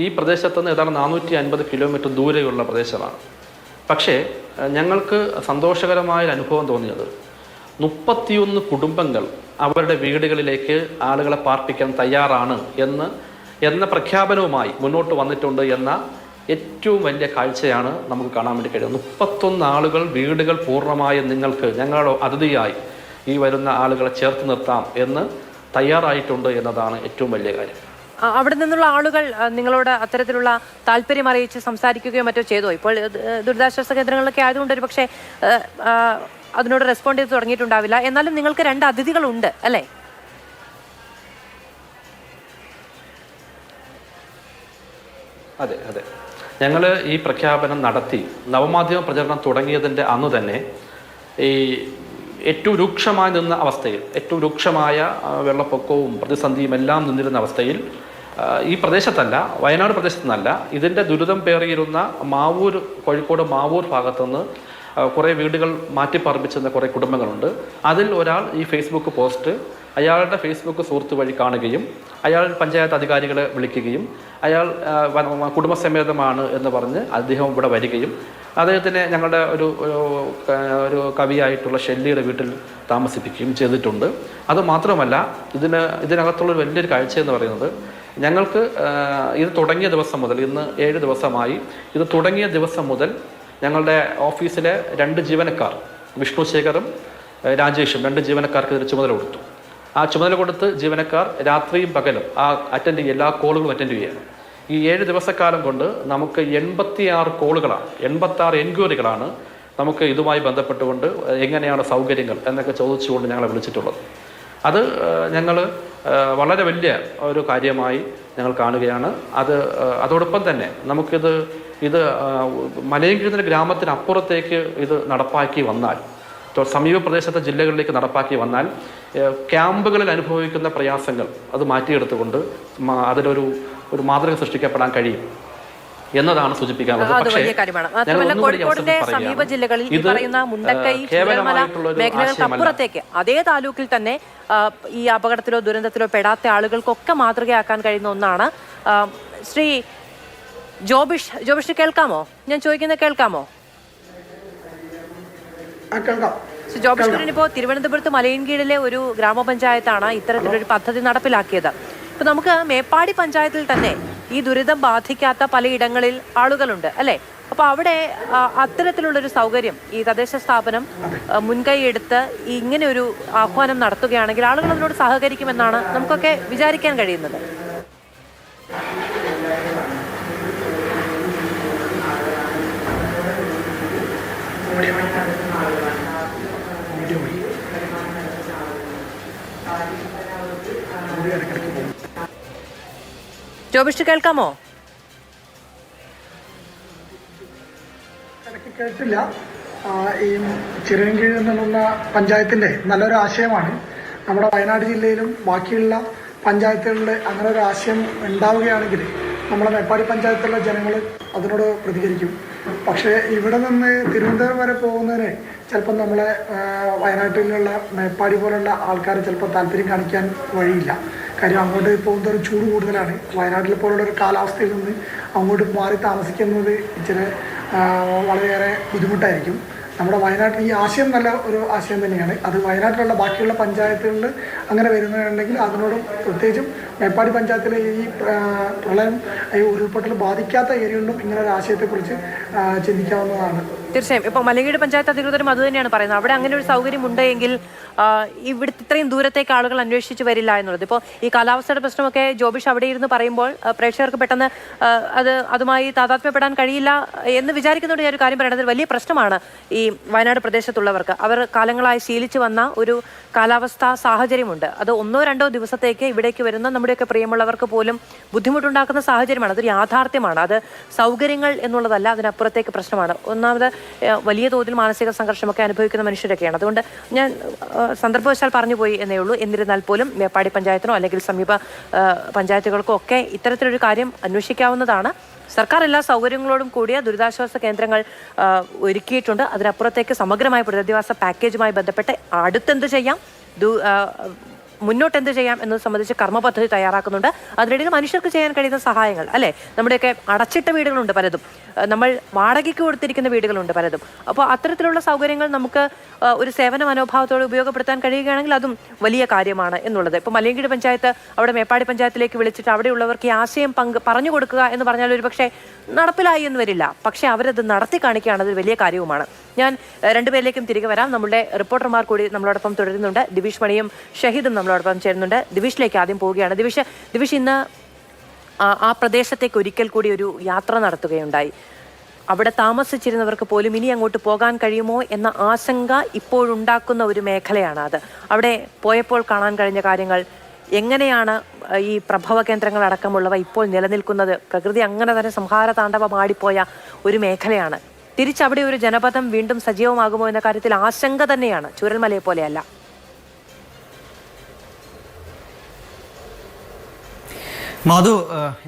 ഈ പ്രദേശത്ത് നിന്ന് ഏതാണ്ട് 450 കിലോമീറ്റർ ദൂരെയുള്ള പ്രദേശമാണ്. പക്ഷേ ഞങ്ങൾക്ക് സന്തോഷകരമായ അനുഭവം തോന്നിയത് 31 കുടുംബങ്ങൾ അവരുടെ വീടുകളിലേക്ക് ആളുകളെ പാർപ്പിക്കാൻ തയ്യാറാണ് എന്ന പ്രഖ്യാപനവുമായി മുന്നോട്ട് വന്നിട്ടുണ്ട് എന്ന ഏറ്റവും വലിയ കാഴ്ചയാണ് നമുക്ക് കാണാൻ വേണ്ടി കഴിയുന്നത്. 31 ആളുകൾ വീടുകൾ പൂർണ്ണമായും ഞങ്ങളുടെ അതിഥിയായി ഈ വരുന്ന ആളുകളെ ചേർത്ത് നിർത്താം എന്ന് തയ്യാറായിട്ടുണ്ട് എന്നതാണ് ഏറ്റവും വലിയ കാര്യം. അവിടെ നിന്നുള്ള ആളുകൾ നിങ്ങളോട് അത്തരത്തിലുള്ള താല്പര്യം അറിയിച്ച് സംസാരിക്കുകയോ മറ്റോ ചെയ്തോ? ഇപ്പോൾ ദുരിതാശ്വാസ കേന്ദ്രങ്ങളിലൊക്കെ ആയതുകൊണ്ട് ഒരു പക്ഷേ അതിനോട് റെസ്പോണ്ട് ചെയ്ത് തുടങ്ങിയിട്ടുണ്ടാവില്ല. എന്നാലും നിങ്ങൾക്ക് 2 അതിഥികളുണ്ട് അല്ലേ? അതെ, ഞങ്ങൾ ഈ പ്രഖ്യാപനം നടത്തി നവമാധ്യമ പ്രചരണം തുടങ്ങിയതിൻ്റെ അന്ന് തന്നെ ഈ ഏറ്റവും രൂക്ഷമായി നിന്ന അവസ്ഥയിൽ, ഏറ്റവും രൂക്ഷമായ വെള്ളപ്പൊക്കവും പ്രതിസന്ധിയും എല്ലാം നിന്നിരുന്ന അവസ്ഥയിൽ ഈ പ്രദേശത്തല്ല, വയനാട് പ്രദേശത്തു നിന്നല്ല, ഇതിൻ്റെ ദുരിതം പേറിയിരുന്ന കോഴിക്കോട് മാവൂർ ഭാഗത്തുനിന്ന് കുറേ വീടുകൾ മാറ്റിപ്പാർപ്പിച്ചിരുന്ന കുറേ കുടുംബങ്ങളുണ്ട്. അതിൽ ഒരാൾ ഈ ഫേസ്ബുക്ക് പോസ്റ്റ് അയാളുടെ ഫേസ്ബുക്ക് സുഹൃത്ത് വഴി കാണുകയും അയാൾ പഞ്ചായത്ത് അധികാരികളെ വിളിക്കുകയും അയാൾ കുടുംബസമേതമാണ് എന്ന് പറഞ്ഞ് അദ്ദേഹം ഇവിടെ വരികയും അദ്ദേഹത്തിനെ ഞങ്ങളുടെ ഒരു കവിയായിട്ടുള്ള ഷെല്ലിയുടെ വീട്ടിൽ താമസിപ്പിക്കുകയും ചെയ്തിട്ടുണ്ട്. അതുമാത്രമല്ല ഇതിനകത്തുള്ളൊരു വലിയൊരു കാഴ്ച എന്ന് പറയുന്നത്, ഞങ്ങൾക്ക് ഇത് തുടങ്ങിയ ദിവസം മുതൽ, ഇന്ന് 7 ദിവസമായി, ഇത് തുടങ്ങിയ ദിവസം മുതൽ ഞങ്ങളുടെ ഓഫീസിലെ 2 ജീവനക്കാർ, വിഷ്ണു ശേഖറും രാജേഷും, 2 ജീവനക്കാർക്ക് ഇതിന് ചുമതല കൊടുത്തു. ആ ചുമതല കൊടുത്ത് ജീവനക്കാർ രാത്രിയും പകലും എല്ലാ കോളുകളും അറ്റൻഡ് ചെയ്യുകയാണ്. ഈ 7 ദിവസക്കാലം കൊണ്ട് നമുക്ക് 86 കോളുകളാണ്, 86 എൻക്വയറികളാണ് നമുക്ക് ഇതുമായി ബന്ധപ്പെട്ടുകൊണ്ട് എങ്ങനെയാണ് സൗകര്യങ്ങൾ എന്നൊക്കെ ചോദിച്ചുകൊണ്ട് ഞങ്ങളെ വിളിച്ചിട്ടുള്ളത്. അത് ഞങ്ങൾ വളരെ വലിയ ഒരു കാര്യമായി ഞങ്ങൾ കാണുകയാണ്. അതോടൊപ്പം തന്നെ ഇത് മലയൻകീഴ് ഗ്രാമത്തിനപ്പുറത്തേക്ക് ഇത് നടപ്പാക്കി വന്നാൽ, സമീപ പ്രദേശത്തെ ജില്ലകളിലേക്ക് നടപ്പാക്കി വന്നാൽ, ക്യാമ്പുകളിൽ അനുഭവിക്കുന്ന പ്രയാസങ്ങൾ അത് മാറ്റിയെടുത്തുകൊണ്ട് അതിലൊരു മാതൃക സൃഷ്ടിക്കപ്പെടാൻ കഴിയും എന്നതാണ് സൂചിപ്പിക്കാനുള്ളത്. കോഴിക്കോടിന്റെ സമീപ ജില്ലകളിൽ ഈ പറയുന്ന മുണ്ടക്കൈ, ചൂരൽമല മേഖലകൾക്ക് അപ്പുറത്തേക്ക് അതേ താലൂക്കിൽ തന്നെ ഈ അപകടത്തിലോ ദുരന്തത്തിലോ പെടാത്ത ആളുകൾക്കൊക്കെ മാതൃകയാക്കാൻ കഴിയുന്ന ഒന്നാണ്. ശ്രീ ജോബിഷ് കേൾക്കാമോ? ഞാൻ ചോദിക്കുന്നത് കേൾക്കാമോ? ജോബിഷ്കറിനിപ്പോൾ തിരുവനന്തപുരത്ത് മലയൻകീഴിലെ ഒരു ഗ്രാമപഞ്ചായത്താണ് ഇത്തരത്തിലൊരു പദ്ധതി നടപ്പിലാക്കിയത്. ഇപ്പൊ നമുക്ക് മേപ്പാടി പഞ്ചായത്തിൽ തന്നെ ഈ ദുരിതം ബാധിക്കാത്ത പലയിടങ്ങളിൽ ആളുകളുണ്ട് അല്ലെ? അപ്പൊ അവിടെ അത്തരത്തിലുള്ളൊരു സൗകര്യം ഈ തദ്ദേശ സ്ഥാപനം മുൻകൈ എടുത്ത് ഇങ്ങനെ ഒരു ആഹ്വാനം നടത്തുകയാണെങ്കിൽ ആളുകൾ അതിനോട് സഹകരിക്കുമെന്നാണ് നമുക്കൊക്കെ വിചാരിക്കാൻ കഴിയുന്നത്. ജോബിഷ് കേൾക്കാമോ? കേട്ടില്ല. ഈ ചിറയൻകീഴ് എന്നുള്ള പഞ്ചായത്തിന്റെ നല്ലൊരു ആശയമാണ്. നമ്മുടെ വയനാട് ജില്ലയിലും ബാക്കിയുള്ള പഞ്ചായത്തുകളിൽ അങ്ങനെ ഒരു ആശയം ഉണ്ടാവുകയാണെങ്കിൽ നമ്മളെ മേപ്പാടി പഞ്ചായത്തിലുള്ള ജനങ്ങൾ അതിനോട് പ്രതികരിക്കും. പക്ഷേ ഇവിടെ നിന്ന് തിരുവനന്തപുരം വരെ പോകുന്നതിന് ചിലപ്പോൾ നമ്മളെ വയനാട്ടിലുള്ള മേപ്പാടി പോലുള്ള ആൾക്കാർ ചിലപ്പോൾ താല്പര്യം കാണിക്കാൻ വഴിയില്ല. കാര്യം അങ്ങോട്ട് പോകുന്ന ഒരു ചൂട് കൂടുതലാണ്. വയനാട്ടിൽ പോലുള്ള ഒരു കാലാവസ്ഥയിൽ നിന്ന് അങ്ങോട്ട് മാറി താമസിക്കുന്നത് ഇച്ചിരി വളരെയേറെ ബുദ്ധിമുട്ടായിരിക്കും. നമ്മുടെ വയനാട്ടിൽ ഈ ആശയം നല്ല ഒരു ആശയം തന്നെയാണ്. അത് വയനാട്ടിലുള്ള ബാക്കിയുള്ള പഞ്ചായത്തുകളിൽ അങ്ങനെ വരുന്നുണ്ടെങ്കിൽ അതിനോടും പ്രത്യേകിച്ചും മേപ്പാടി പഞ്ചായത്തിലെ ഈ പ്രളയം ഈ ഉരുൾപൊട്ടൽ ബാധിക്കാത്ത ഏരിയകളിലും ഇങ്ങനെ ഒരു ആശയത്തെക്കുറിച്ച് ചിന്തിക്കാവുന്നതാണ്. തീർച്ചയായും. ഇപ്പോൾ മലയൻകീഴ് പഞ്ചായത്ത് അധികൃതരും അത് തന്നെയാണ് പറയുന്നത്. അവിടെ അങ്ങനെ ഒരു സൗകര്യം ഉണ്ടെങ്കിൽ ഇവിടുത്തെ ഇത്രയും ദൂരത്തേക്ക് ആളുകൾ അന്വേഷിച്ച് വരില്ല എന്നുള്ളത്. ഇപ്പോൾ ഈ കാലാവസ്ഥയുടെ പ്രശ്നമൊക്കെ ജോബിഷ് അവിടെ ഇരുന്ന് പറയുമ്പോൾ പ്രേക്ഷകർക്ക് പെട്ടെന്ന് അതുമായി താതാത്മ്യപ്പെടാൻ കഴിയില്ല എന്ന് വിചാരിക്കുന്നതുകൊണ്ട് ഞാൻ ഒരു കാര്യം പറയുന്നത്, വലിയ പ്രശ്നമാണ് ഈ വയനാട് പ്രദേശത്തുള്ളവർക്ക്. അവർ കാലങ്ങളായി ശീലിച്ചു വന്ന ഒരു കാലാവസ്ഥാ സാഹചര്യമുണ്ട്. അത് 1-2 ദിവസത്തേക്ക് ഇവിടേക്ക് വരുന്ന നമ്മുടെയൊക്കെ പ്രിയമുള്ളവർക്ക് പോലും ബുദ്ധിമുട്ടുണ്ടാക്കുന്ന സാഹചര്യമാണ്. അതൊരു യാഥാർത്ഥ്യമാണ്. അത് സൗകര്യങ്ങൾ എന്നുള്ളതല്ല, അതിനപ്പുറത്തേക്ക് പ്രശ്നമാണ്. ഒന്നാമത് വലിയ തോതിൽ മാനസിക സംഘർഷമൊക്കെ അനുഭവിക്കുന്ന മനുഷ്യരൊക്കെയാണ്. അതുകൊണ്ട് ഞാൻ സന്ദർഭവശാൽ പറഞ്ഞു പോയി എന്നേ ഉള്ളൂ. എന്നിരുന്നാൽ പോലും മേപ്പാടി പഞ്ചായത്തിനോ അല്ലെങ്കിൽ സമീപ പഞ്ചായത്തുകൾക്കോ ഒക്കെ ഇത്തരത്തിലൊരു കാര്യം അന്വേഷിക്കാവുന്നതാണ്. സർക്കാർ എല്ലാ സൗകര്യങ്ങളോടും കൂടിയ ദുരിതാശ്വാസ കേന്ദ്രങ്ങൾ ഒരുക്കിയിട്ടുണ്ട്. അതിനപ്പുറത്തേക്ക് സമഗ്രമായ പുനരധിവാസ പാക്കേജുമായി ബന്ധപ്പെട്ട് അടുത്തെന്ത് ചെയ്യാം, മുന്നോട്ട് എന്ത് ചെയ്യാം എന്നത് സംബന്ധിച്ച് കർമ്മ പദ്ധതി തയ്യാറാക്കുന്നുണ്ട്. അതിനിടയിൽ മനുഷ്യർക്ക് ചെയ്യാൻ കഴിയുന്ന സഹായങ്ങൾ അല്ലേ, നമ്മുടെയൊക്കെ അടച്ചിട്ട വീടുകളുണ്ട് പലതും, നമ്മൾ വാടകയ്ക്ക് കൊടുത്തിരിക്കുന്ന വീടുകളുണ്ട് പലതും. അപ്പോൾ അത്തരത്തിലുള്ള സൗകര്യങ്ങൾ നമുക്ക് ഒരു സേവന മനോഭാവത്തോടെ ഉപയോഗപ്പെടുത്താൻ കഴിയുകയാണെങ്കിൽ അതും വലിയ കാര്യമാണ് എന്നുള്ളത്. ഇപ്പോൾ മലയൻകീഴ് പഞ്ചായത്ത് അവിടെ മേപ്പാടി പഞ്ചായത്തിലേക്ക് വിളിച്ചിട്ട് അവിടെയുള്ളവർക്ക് ഈ ആശയം പറഞ്ഞു കൊടുക്കുക എന്ന് പറഞ്ഞാൽ ഒരു പക്ഷേ നടപ്പിലായി എന്ന് വരില്ല. പക്ഷേ അവരത് നടത്തി കാണിക്കുകയാണ്, അതൊരു വലിയ കാര്യവുമാണ്. ഞാൻ 2 പേരിലേക്കും തിരികെ വരാം. നമ്മളുടെ റിപ്പോർട്ടർമാർ കൂടി നമ്മളോടൊപ്പം തുടരുന്നുണ്ട്. ദിവിഷ് മണിയും ഷഹീദും നമ്മളോടൊപ്പം ചേരുന്നുണ്ട്. ദിവിഷിലേക്ക് ആദ്യം പോവുകയാണ്. ദിവിഷ് ഇന്ന് ആ പ്രദേശത്തേക്ക് ഒരിക്കൽ കൂടി ഒരു യാത്ര നടത്തുകയുണ്ടായി. അവിടെ താമസിച്ചിരുന്നവർക്ക് പോലും ഇനി അങ്ങോട്ട് പോകാൻ കഴിയുമോ എന്ന ആശങ്ക ഇപ്പോഴുണ്ടാക്കുന്ന ഒരു മേഖലയാണ് അത്. അവിടെ പോയപ്പോൾ കാണാൻ കഴിഞ്ഞ കാര്യങ്ങൾ, എങ്ങനെയാണ് ഈ പ്രഭവ കേന്ദ്രങ്ങൾ അടക്കമുള്ളവ ഇപ്പോൾ നിലനിൽക്കുന്നത്? പ്രകൃതി അങ്ങനെ തന്നെ സംഹാര താണ്ഡവമാടിപ്പോയ ഒരു മേഖലയാണ്. തിരിച്ചവിടെ ഒരു ജനപദം വീണ്ടും സജീവമാകുമോ എന്ന കാര്യത്തിൽ ആശങ്ക തന്നെയാണ്, ചൂരൽമലയെ പോലെയല്ല. മധു,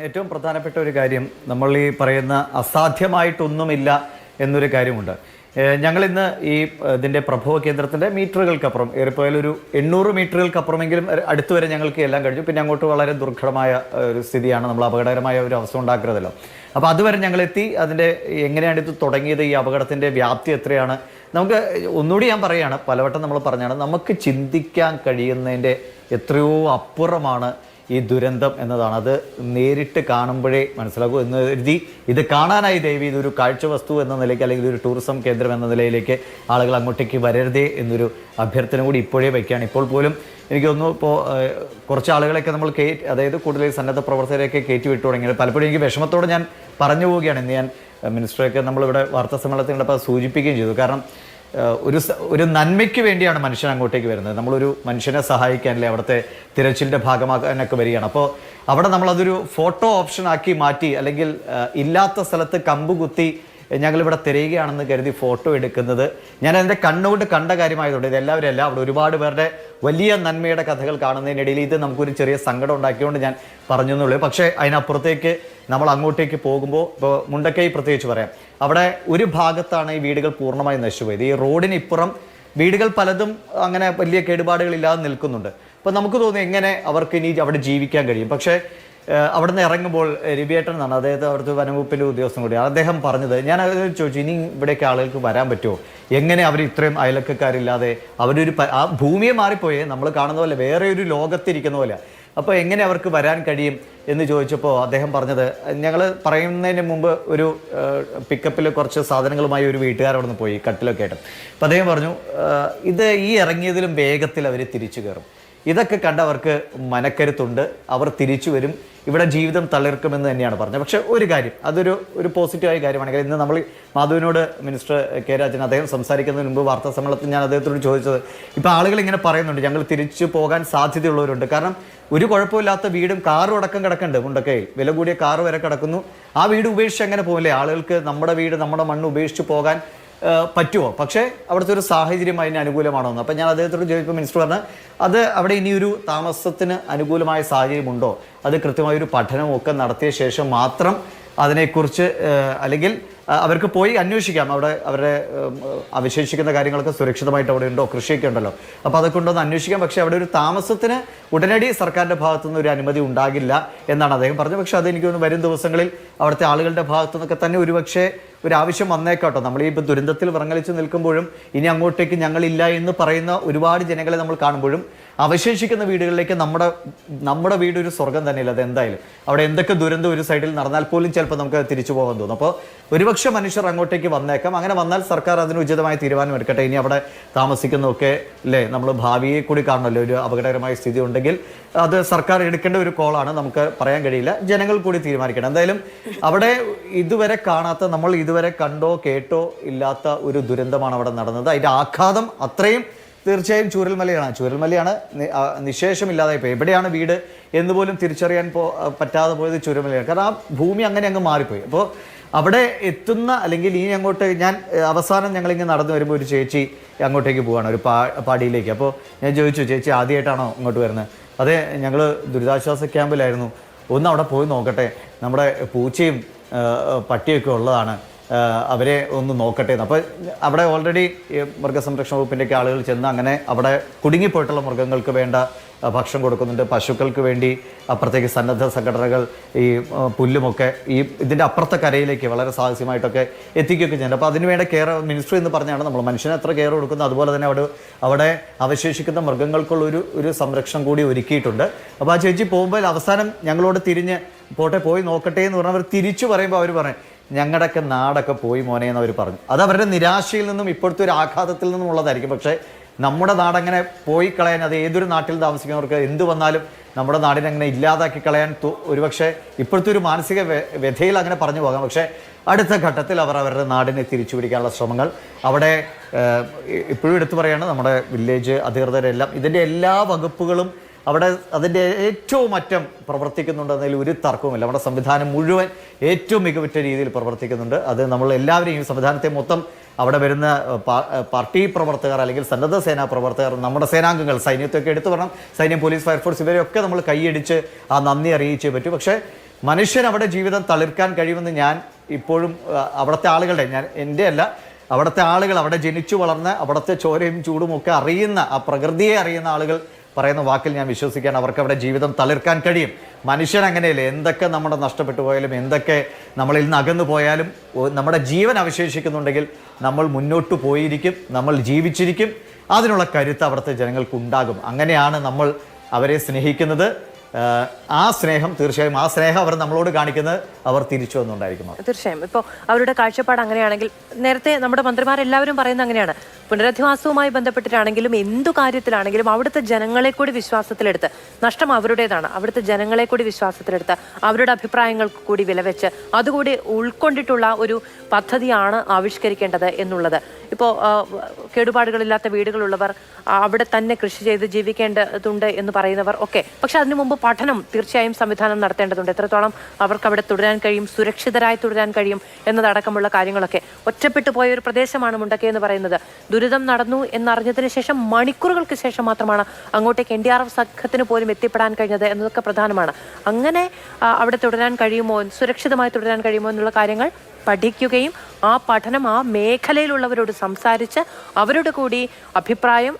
ഏറ്റവും പ്രധാനപ്പെട്ട ഒരു കാര്യം, നമ്മൾ ഈ പറയുന്ന അസാധ്യമായിട്ടൊന്നുമില്ല എന്നൊരു കാര്യമുണ്ട്. ഞങ്ങളിന്ന് ഈ ഇതിൻ്റെ പ്രഭവ കേന്ദ്രത്തിൻ്റെ മീറ്ററുകൾക്കപ്പുറം ഏറിപ്പോയാൽ ഒരു 800 മീറ്ററുകൾക്കപ്പുറമെങ്കിലും അടുത്ത് വരെ ഞങ്ങൾക്ക് എല്ലാം കഴിഞ്ഞു. പിന്നെ അങ്ങോട്ട് വളരെ ദുർഘടമായ ഒരു സ്ഥിതിയാണ്, നമ്മൾ അപകടകരമായ ഒരു അവസ്ഥ ഉണ്ടാക്കരുതല്ലോ. അപ്പോൾ അതുവരെ ഞങ്ങളെത്തി. അതിൻ്റെ എങ്ങനെയാണ് ഇത് തുടങ്ങിയത്, ഈ അപകടത്തിൻ്റെ വ്യാപ്തി എത്രയാണ്, നമുക്ക് ഒന്നുകൂടി ഞാൻ പറയുകയാണ്, പലവട്ടം നമ്മൾ പറഞ്ഞാണ്, നമുക്ക് ചിന്തിക്കാൻ കഴിയുന്നതിൻ്റെ എത്രയോ അപ്പുറമാണ് ഈ ദുരന്തം എന്നതാണ്. അത് നേരിട്ട് കാണുമ്പോഴേ മനസ്സിലാകൂ എന്ന് കരുതി ഇത് കാണാനായി ദയവ് ഇതൊരു കാഴ്ച വസ്തു എന്ന നിലയ്ക്ക് അല്ലെങ്കിൽ ഒരു ടൂറിസം കേന്ദ്രം എന്ന നിലയിലേക്ക് ആളുകൾ അങ്ങോട്ടേക്ക് വരരുതേ എന്നൊരു അഭ്യർത്ഥന കൂടി ഇപ്പോഴേ വയ്ക്കുകയാണ്. ഇപ്പോൾ പോലും എനിക്ക് തോന്നുന്നു ഇപ്പോൾ കുറച്ച് ആളുകളെയൊക്കെ നമ്മൾ അതായത് കൂടുതൽ സന്നദ്ധ പ്രവർത്തകരെയൊക്കെ കയറ്റി വിട്ടു തുടങ്ങിയത്. പലപ്പോഴും എനിക്ക് വിഷമത്തോടെ ഞാൻ പറഞ്ഞു പോവുകയാണ്. ഇന്ന് ഞാൻ മിനിസ്റ്ററൊക്കെ നമ്മളിവിടെ വാർത്താ സമ്മേളനത്തിൽ കണ്ടപ്പോൾ സൂചിപ്പിക്കുകയും ചെയ്തു. കാരണം ഒരു നന്മയ്ക്ക് വേണ്ടിയാണ് മനുഷ്യൻ അങ്ങോട്ടേക്ക് വരുന്നത്. നമ്മളൊരു മനുഷ്യനെ സഹായിക്കാനല്ലേ അവിടുത്തെ തിരച്ചിലിൻ്റെ ഭാഗമാക്കാനൊക്കെ വരികയാണ്. അപ്പോൾ അവിടെ നമ്മളതൊരു ഫോട്ടോ ഓപ്ഷൻ ആക്കി മാറ്റി, അല്ലെങ്കിൽ ഇല്ലാത്ത സ്ഥലത്ത് കമ്പ് കുത്തി ഞങ്ങളിവിടെ തിരയുകയാണെന്ന് കരുതി ഫോട്ടോ എടുക്കുന്നത് ഞാൻ അതിൻ്റെ കണ്ണുകൊണ്ട് കണ്ട കാര്യമായതുകൊണ്ട് ഇതെല്ലാവരും അല്ല, അവിടെ ഒരുപാട് പേരുടെ വലിയ നന്മയുടെ കഥകൾ കാണുന്നതിനിടയിൽ ഇത് നമുക്കൊരു ചെറിയ സങ്കടം ഉണ്ടാക്കിയതുകൊണ്ട് ഞാൻ പറഞ്ഞു എന്നുള്ളൂ. പക്ഷേ അതിനപ്പുറത്തേക്ക് നമ്മൾ അങ്ങോട്ടേക്ക് പോകുമ്പോൾ, ഇപ്പോൾ മുണ്ടക്കൈ പ്രത്യേകിച്ച് പറയാം, അവിടെ ഒരു ഭാഗത്താണ് ഈ വീടുകൾ പൂർണ്ണമായി നശിച്ചുപോയത്. ഈ റോഡിന് ഇപ്പുറം വീടുകൾ പലതും അങ്ങനെ വലിയ കേടുപാടുകളില്ലാതെ നിൽക്കുന്നുണ്ട്. അപ്പോൾ നമുക്ക് തോന്നുന്നു എങ്ങനെ അവർക്ക് ഇനി അവിടെ ജീവിക്കാൻ കഴിയും. പക്ഷേ അവിടെ നിന്ന് ഇറങ്ങുമ്പോൾ രവിയേട്ടൻ എന്നാണ്, അതായത് അവിടുത്തെ വനംവകുപ്പിൻ്റെ ഉദ്യോഗസ്ഥൻ കൂടിയാണ്, അദ്ദേഹം പറഞ്ഞത്, ഞാൻ അത് ചോദിച്ചു, ഇനി ഇവിടേക്ക് ആളുകൾക്ക് വരാൻ പറ്റുമോ, എങ്ങനെ അവർ ഇത്രയും അയലക്കാരില്ലാതെ അവരൊരു ആ ഭൂമിയെ മാറിപ്പോയേ, നമ്മൾ കാണുന്ന പോലെ വേറെ ഒരു ലോകത്തിരിക്കുന്ന പോലെ, അപ്പോൾ എങ്ങനെ അവർക്ക് വരാൻ കഴിയും എന്ന് ചോദിച്ചപ്പോൾ അദ്ദേഹം പറഞ്ഞത്, ഞങ്ങൾ പറയുന്നതിന് മുമ്പ് ഒരു പിക്കപ്പിൽ കുറച്ച് സാധനങ്ങളുമായി ഒരു വീട്ടുകാരവിടെ നിന്ന് പോയി കട്ടിലൊക്കെ ആയിട്ട്. അപ്പോൾ അദ്ദേഹം പറഞ്ഞു, ഇത് ഈ ഇറങ്ങിയതിലും വേഗത്തിൽ അവർ തിരിച്ചു കയറും, ഇതൊക്കെ കണ്ടവർക്ക് മനക്കരുത്തുണ്ട്, അവർ തിരിച്ചു വരും, ഇവിടെ ജീവിതം തളിർക്കുമെന്ന് തന്നെയാണ് പറഞ്ഞത്. പക്ഷേ ഒരു കാര്യം, അതൊരു പോസിറ്റീവായ കാര്യമാണെങ്കിൽ ഇന്ന് നമ്മൾ മാധുവിനോട് മിനിസ്റ്റർ കെ രാജൻ അദ്ദേഹം സംസാരിക്കുന്നതിന് മുമ്പ് വാർത്താ സമ്മേളനത്തിൽ ഞാൻ അദ്ദേഹത്തോട് ചോദിച്ചത്, ഇപ്പോൾ ആളുകൾ ഇങ്ങനെ പറയുന്നുണ്ട് ഞങ്ങൾ തിരിച്ചു പോകാൻ സാധ്യതയുള്ളവരുണ്ട്, കാരണം ഒരു കുഴപ്പമില്ലാത്ത വീടും കാറും അടക്കം കിടക്കുന്നുണ്ട് മുണ്ടക്കയിൽ, വില കൂടിയ കാറ് വരെ കിടക്കുന്നു, ആ വീട് ഉപേക്ഷിച്ച് എങ്ങനെ പോകില്ലേ, ആളുകൾക്ക് നമ്മുടെ വീട് നമ്മുടെ മണ്ണ് ഉപേക്ഷിച്ച് പോകാൻ പറ്റുമോ? പക്ഷേ അവിടുത്തെ ഒരു സാഹചര്യം അതിന് അനുകൂലമാണോ എന്ന്. അപ്പം ഞാൻ അദ്ദേഹത്തോട് ചോദിച്ചപ്പോൾ മിനിസ്റ്റർ പറഞ്ഞാൽ അത് അവിടെ ഇനിയൊരു താമസത്തിന് അനുകൂലമായ സാഹചര്യമുണ്ടോ, അത് കൃത്യമായൊരു പഠനമൊക്കെ നടത്തിയ ശേഷം മാത്രം അതിനെക്കുറിച്ച് അല്ലെങ്കിൽ അവർക്ക് പോയി അന്വേഷിക്കാം, അവിടെ അവരുടെ അവശേഷിക്കുന്ന കാര്യങ്ങളൊക്കെ സുരക്ഷിതമായിട്ട് അവിടെ ഉണ്ടോ, കൃഷിയൊക്കെ ഉണ്ടല്ലോ, അപ്പോൾ അതൊക്കെ ഉണ്ടോ എന്ന് അന്വേഷിക്കാം. പക്ഷേ അവിടെ ഒരു താമസത്തിന് ഉടനടി സർക്കാരിൻ്റെ ഭാഗത്തുനിന്ന് ഒരു അനുമതി ഉണ്ടാകില്ല എന്നാണ് അദ്ദേഹം പറഞ്ഞത്. പക്ഷേ അതെനിക്ക് തോന്നുന്നു വരും ദിവസങ്ങളിൽ അവിടുത്തെ ആളുകളുടെ ഭാഗത്തു നിന്നൊക്കെ തന്നെ ഒരുപക്ഷെ ഒരു ആവശ്യം വന്നേക്കാട്ടോ. നമ്മൾ ഈ ഇപ്പോൾ ദുരന്തത്തിൽ വിറങ്ങലിച്ച് നിൽക്കുമ്പോഴും ഇനി അങ്ങോട്ടേക്ക് ഞങ്ങളില്ല എന്ന് പറയുന്ന ഒരുപാട് ജനങ്ങളെ നമ്മൾ കാണുമ്പോഴും അവശേഷിക്കുന്ന വീടുകളിലേക്ക് നമ്മുടെ വീട് ഒരു സ്വർഗം തന്നെയില്ല. അത് എന്തായാലും അവിടെ എന്തൊക്കെ ദുരന്തം ഒരു സൈഡിൽ നടന്നാൽ പോലും ചിലപ്പോൾ നമുക്ക് തിരിച്ചു പോകാൻ തോന്നും. അപ്പോൾ ഒരുപക്ഷെ മനുഷ്യർ അങ്ങോട്ടേക്ക് വന്നേക്കാം. അങ്ങനെ വന്നാൽ സർക്കാർ അതിന് ഉചിതമായ തീരുമാനം എടുക്കട്ടെ. ഇനി അവിടെ താമസിക്കുന്നതൊക്കെ അല്ലേ, നമ്മൾ ഭാവിയെ കൂടി കാണണമല്ലോ, ഒരു അപകടകരമായ സ്ഥിതി ഉണ്ടെങ്കിൽ അത് സർക്കാർ എടുക്കേണ്ട ഒരു കോളാണ്, നമുക്ക് പറയാൻ കഴിയില്ല, ജനങ്ങൾ കൂടി തീരുമാനിക്കണം. എന്തായാലും അവിടെ ഇതുവരെ കാണാത്ത, നമ്മൾ ഇതുവരെ കണ്ടോ കേട്ടോ ഇല്ലാത്ത ഒരു ദുരന്തമാണ് അവിടെ നടന്നത്. അതിൻ്റെ ആഘാതം അത്രയും തീർച്ചയായും ചൂരൽമലയാണ് നിശേഷമില്ലാതായി പോയി. എവിടെയാണ് വീട് എന്ന് പോലും തിരിച്ചറിയാൻ പറ്റാതെ പോയത് ചൂരൽമലയാണ്. കാരണം ആ ഭൂമി അങ്ങനെ അങ്ങ് മാറിപ്പോയി. അപ്പോൾ അവിടെ എത്തുന്ന, അല്ലെങ്കിൽ ഇനി അങ്ങോട്ട് ഞാൻ അവസാനം ഞങ്ങളിങ്ങനെ നടന്നു വരുമ്പോൾ ഒരു ചേച്ചി അങ്ങോട്ടേക്ക് പോവുകയാണ്, ഒരു പാടിയിലേക്ക്. അപ്പോൾ ഞാൻ ചോദിച്ചു, ചേച്ചി ആദ്യമായിട്ടാണോ ഇങ്ങോട്ട് വരുന്നത്? അതെ, ഞങ്ങൾ ദുരിതാശ്വാസ ക്യാമ്പിലായിരുന്നു, ഒന്ന് അവിടെ പോയി നോക്കട്ടെ, നമ്മുടെ പൂച്ചയും പട്ടിയൊക്കെ ഉള്ളതാണ്, അവരെ ഒന്ന് നോക്കട്ടെ എന്ന്. അപ്പോൾ അവിടെ ഓൾറെഡി മൃഗസംരക്ഷണ വകുപ്പിൻ്റെയൊക്കെ ആളുകൾ ചെന്ന് അങ്ങനെ അവിടെ കുടുങ്ങിപ്പോയിട്ടുള്ള മൃഗങ്ങൾക്ക് വേണ്ട ഭക്ഷണം കൊടുക്കുന്നുണ്ട്. പശുക്കൾക്ക് വേണ്ടി അപ്പുറത്തേക്ക് സന്നദ്ധ സംഘടനകൾ ഈ പുല്ലുമൊക്കെ ഈ ഇതിൻ്റെ അപ്പുറത്തെ കരയിലേക്ക് വളരെ സാഹസ്യമായിട്ടൊക്കെ എത്തിക്കുകയൊക്കെ ചെയ്യുന്നുണ്ട്. അപ്പോൾ അതിനുവേണ്ട കെയർ മിനിസ്റ്റർ എന്ന് പറഞ്ഞാണ്, നമ്മൾ മനുഷ്യന് എത്ര കെയർ കൊടുക്കുന്നു അതുപോലെ തന്നെ അവിടെ അവശേഷിക്കുന്ന മൃഗങ്ങൾക്കുള്ള ഒരു സംരക്ഷണം കൂടി ഒരുക്കിയിട്ടുണ്ട്. അപ്പോൾ ആ ചേച്ചി പോകുമ്പോൾ അവസാനം ഞങ്ങളോട് തിരിഞ്ഞ് പോയി നോക്കട്ടെ എന്ന് പറഞ്ഞാൽ അവർ തിരിച്ചു പറയുമ്പോൾ അവർ പറയും, ഞങ്ങളുടെയൊക്കെ നാടൊക്കെ പോയി മോനെ എന്ന് അവർ പറഞ്ഞു. അത് അവരുടെ നിരാശയിൽ നിന്നും ഇപ്പോഴത്തെ ഒരു ആഘാതത്തിൽ നിന്നും ഉള്ളതായിരിക്കും. പക്ഷേ നമ്മുടെ നാടങ്ങനെ പോയി കളയാൻ, അത് ഏതൊരു നാട്ടിൽ താമസിക്കുന്നവർക്ക് എന്ത് വന്നാലും നമ്മുടെ നാടിനങ്ങനെ ഇല്ലാതാക്കി കളയാൻ ഒരുപക്ഷെ ഇപ്പോഴത്തെ ഒരു മാനസിക വ്യഥയിൽ അങ്ങനെ പറഞ്ഞു പോകാം. പക്ഷേ അടുത്ത ഘട്ടത്തിൽ അവരുടെ നാടിനെ തിരിച്ചു പിടിക്കാനുള്ള ശ്രമങ്ങൾ അവിടെ ഇപ്പോഴും എടുത്തു പറയുകയാണ്. നമ്മുടെ വില്ലേജ് അധികൃതരെല്ലാം ഇതിൻ്റെ എല്ലാ വകുപ്പുകളും അവിടെ അതിൻ്റെ ഏറ്റവും അറ്റം പ്രവർത്തിക്കുന്നുണ്ടെന്നതിൽ ഒരു തർക്കവുമില്ല. നമ്മുടെ സംവിധാനം മുഴുവൻ ഏറ്റവും മികവുറ്റ രീതിയിൽ പ്രവർത്തിക്കുന്നുണ്ട്. അത് നമ്മൾ എല്ലാവരെയും, സംവിധാനത്തെ മൊത്തം അവിടെ വരുന്ന പാർട്ടി പ്രവർത്തകർ അല്ലെങ്കിൽ സന്നദ്ധ സേനാ പ്രവർത്തകർ, നമ്മുടെ സേനാംഗങ്ങൾ, സൈന്യത്തൊക്കെ എടുത്തു പറയണം, സൈന്യം, പോലീസ്, ഫയർഫോഴ്സ്, ഇവരെയൊക്കെ നമ്മൾ കൈയടിച്ച് ആ നന്ദി അറിയിച്ചേ പറ്റൂ. പക്ഷേ മനുഷ്യൻ അവിടെ ജീവിതം തളിർക്കാൻ കഴിയുമെന്ന് ഞാൻ ഇപ്പോഴും അവിടുത്തെ ആളുകളുടെ, എൻ്റെ അല്ല, അവിടുത്തെ ആളുകൾ, അവിടെ ജനിച്ചു വളർന്ന് അവിടുത്തെ ചോരയും ചൂടും ഒക്കെ അറിയുന്ന, ആ പ്രകൃതിയെ അറിയുന്ന ആളുകൾ പറയുന്ന വാക്കിൽ ഞാൻ വിശ്വസിക്കാൻ അവർക്ക് അവിടെ ജീവിതം തളിർക്കാൻ കഴിയും. മനുഷ്യൻ അങ്ങനെയല്ലേ, എന്തൊക്കെ നമ്മുടെ നഷ്ടപ്പെട്ടു പോയാലും എന്തൊക്കെ നമ്മളിൽ നിന്ന് അകന്നു പോയാലും നമ്മുടെ ജീവൻ അവശേഷിക്കുന്നുണ്ടെങ്കിൽ നമ്മൾ മുന്നോട്ട് പോയിരിക്കും, നമ്മൾ ജീവിച്ചിരിക്കും. അതിനുള്ള കരുത്ത് അവിടുത്തെ ജനങ്ങൾക്കുണ്ടാകും. അങ്ങനെയാണ് നമ്മൾ അവരെ സ്നേഹിക്കുന്നത്. ആ സ്നേഹം തീർച്ചയായും, ആ സ്നേഹം അവർ നമ്മളോട് കാണിക്കുന്നത് അവർ തിരിച്ചു വന്നുണ്ടായിരിക്കും. തീർച്ചയായും. ഇപ്പോൾ അവരുടെ കാഴ്ചപ്പാട് അങ്ങനെയാണെങ്കിൽ, നേരത്തെ നമ്മുടെ മന്ത്രിമാരെല്ലാവരും പറയുന്നത് അങ്ങനെയാണ്, പുനരധിവാസവുമായി ബന്ധപ്പെട്ടിട്ടാണെങ്കിലും എന്തു കാര്യത്തിലാണെങ്കിലും അവിടുത്തെ ജനങ്ങളെ കൂടി വിശ്വാസത്തിലെടുത്ത്, നഷ്ടം അവരുടേതാണ്, അവിടുത്തെ ജനങ്ങളെ കൂടി വിശ്വാസത്തിലെടുത്ത് അവരുടെ അഭിപ്രായങ്ങൾക്ക് കൂടി വിലവെച്ച് അതുകൂടി ഉൾക്കൊണ്ടിട്ടുള്ള ഒരു പദ്ധതിയാണ് ആവിഷ്കരിക്കേണ്ടത് എന്നുള്ളത്. ഇപ്പോൾ കേടുപാടുകളില്ലാത്ത വീടുകളുള്ളവർ, അവിടെ തന്നെ കൃഷി ചെയ്ത് ജീവിക്കേണ്ടതുണ്ട് എന്ന് പറയുന്നവർ ഒക്കെ, പക്ഷെ അതിനു മുമ്പ് പഠനം തീർച്ചയായും സംവിധാനം നടത്തേണ്ടതുണ്ട്. എത്രത്തോളം അവർക്ക് അവിടെ തുടരാൻ കഴിയും, സുരക്ഷിതരായി തുടരാൻ കഴിയും എന്നതടക്കമുള്ള കാര്യങ്ങളൊക്കെ. ഒറ്റപ്പെട്ടു പോയ ഒരു പ്രദേശമാണ് മുണ്ടക്കൈ എന്ന് പറയുന്നത്. ദുരിതം നടന്നു എന്നറിഞ്ഞതിന് ശേഷം മണിക്കൂറുകൾക്ക് ശേഷം മാത്രമാണ് അങ്ങോട്ടേക്ക് NDRF സംഘത്തിന് പോലും എത്തിപ്പെടാൻ കഴിഞ്ഞത് എന്നതൊക്കെ പ്രധാനമാണ്. അങ്ങനെ അവിടെ തുടരാൻ കഴിയുമോ, സുരക്ഷിതമായി തുടരാൻ കഴിയുമോ എന്നുള്ള കാര്യങ്ങൾ പഠിക്കുകയും ആ പഠനം ആ മേഖലയിലുള്ളവരോട് സംസാരിച്ച് അവരുടെ കൂടി അഭിപ്രായം,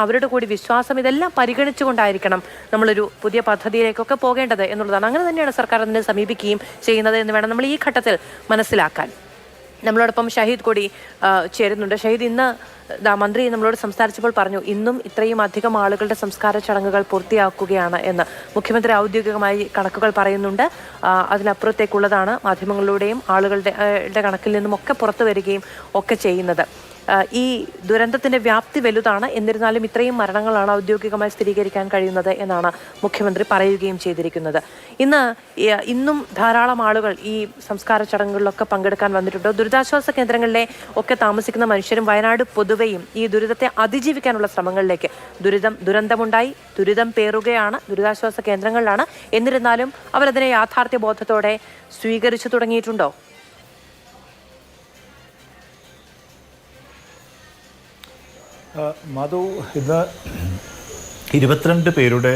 അവരുടെ കൂടി വിശ്വാസം, ഇതെല്ലാം പരിഗണിച്ചുകൊണ്ടായിരിക്കണം നമ്മളൊരു പുതിയ പദ്ധതിയിലേക്കൊക്കെ പോകേണ്ടത് എന്നുള്ളതാണ്. അങ്ങനെ തന്നെയാണ് സർക്കാർ അതിനെ സമീപിക്കുകയും ചെയ്യുന്നത് എന്ന് വേണം നമ്മൾ ഈ ഘട്ടത്തിൽ മനസ്സിലാക്കാൻ. നമ്മളോടൊപ്പം ഷഹീദ് കൂടി ചേരുന്നുണ്ട്. ഷഹീദ്, ഇന്ന് മന്ത്രി നമ്മളോട് സംസാരിച്ചപ്പോൾ പറഞ്ഞു ഇന്നും ഇത്രയും അധികം ആളുകളുടെ സംസ്കാര ചടങ്ങുകൾ പൂർത്തിയാക്കുകയാണ് എന്ന്. മുഖ്യമന്ത്രി ഔദ്യോഗികമായി കണക്കുകൾ പറയുന്നുണ്ട്. അതിനപ്പുറത്തേക്കുള്ളതാണ് മാധ്യമങ്ങളിലൂടെയും ആളുകളുടെ കണക്കിൽ നിന്നും ഒക്കെ പുറത്തു വരികയും ഒക്കെ ചെയ്യുന്നത്. ഈ ദുരന്തത്തിന്റെ വ്യാപ്തി വലുതാണ്, എന്നിരുന്നാലും ഇത്രയും മരണങ്ങളാണ് ഔദ്യോഗികമായി സ്ഥിരീകരിക്കാൻ കഴിയുന്നത് എന്നാണ് മുഖ്യമന്ത്രി പറയുകയും ചെയ്തിരിക്കുന്നത്. ഇന്നും ധാരാളം ആളുകൾ ഈ സംസ്കാര ചടങ്ങുകളിലൊക്കെ പങ്കെടുക്കാൻ വന്നിട്ടുണ്ട്. ദുരിതാശ്വാസ കേന്ദ്രങ്ങളിലെ ഒക്കെ താമസിക്കുന്ന മനുഷ്യരും വയനാട് പൊതുവെയും ഈ ദുരിതത്തെ അതിജീവിക്കാനുള്ള ശ്രമങ്ങളിലേക്ക്, ദുരന്തമുണ്ടായി, ദുരിതം പേറുകയാണ്, ദുരിതാശ്വാസ കേന്ദ്രങ്ങളിലാണ്, എന്നിരുന്നാലും അവരതിനെ യാഥാർത്ഥ്യ ബോധത്തോടെ സ്വീകരിച്ചു തുടങ്ങിയിട്ടുണ്ടോ? മധു, ഇന്ന് 22 പേരുടെ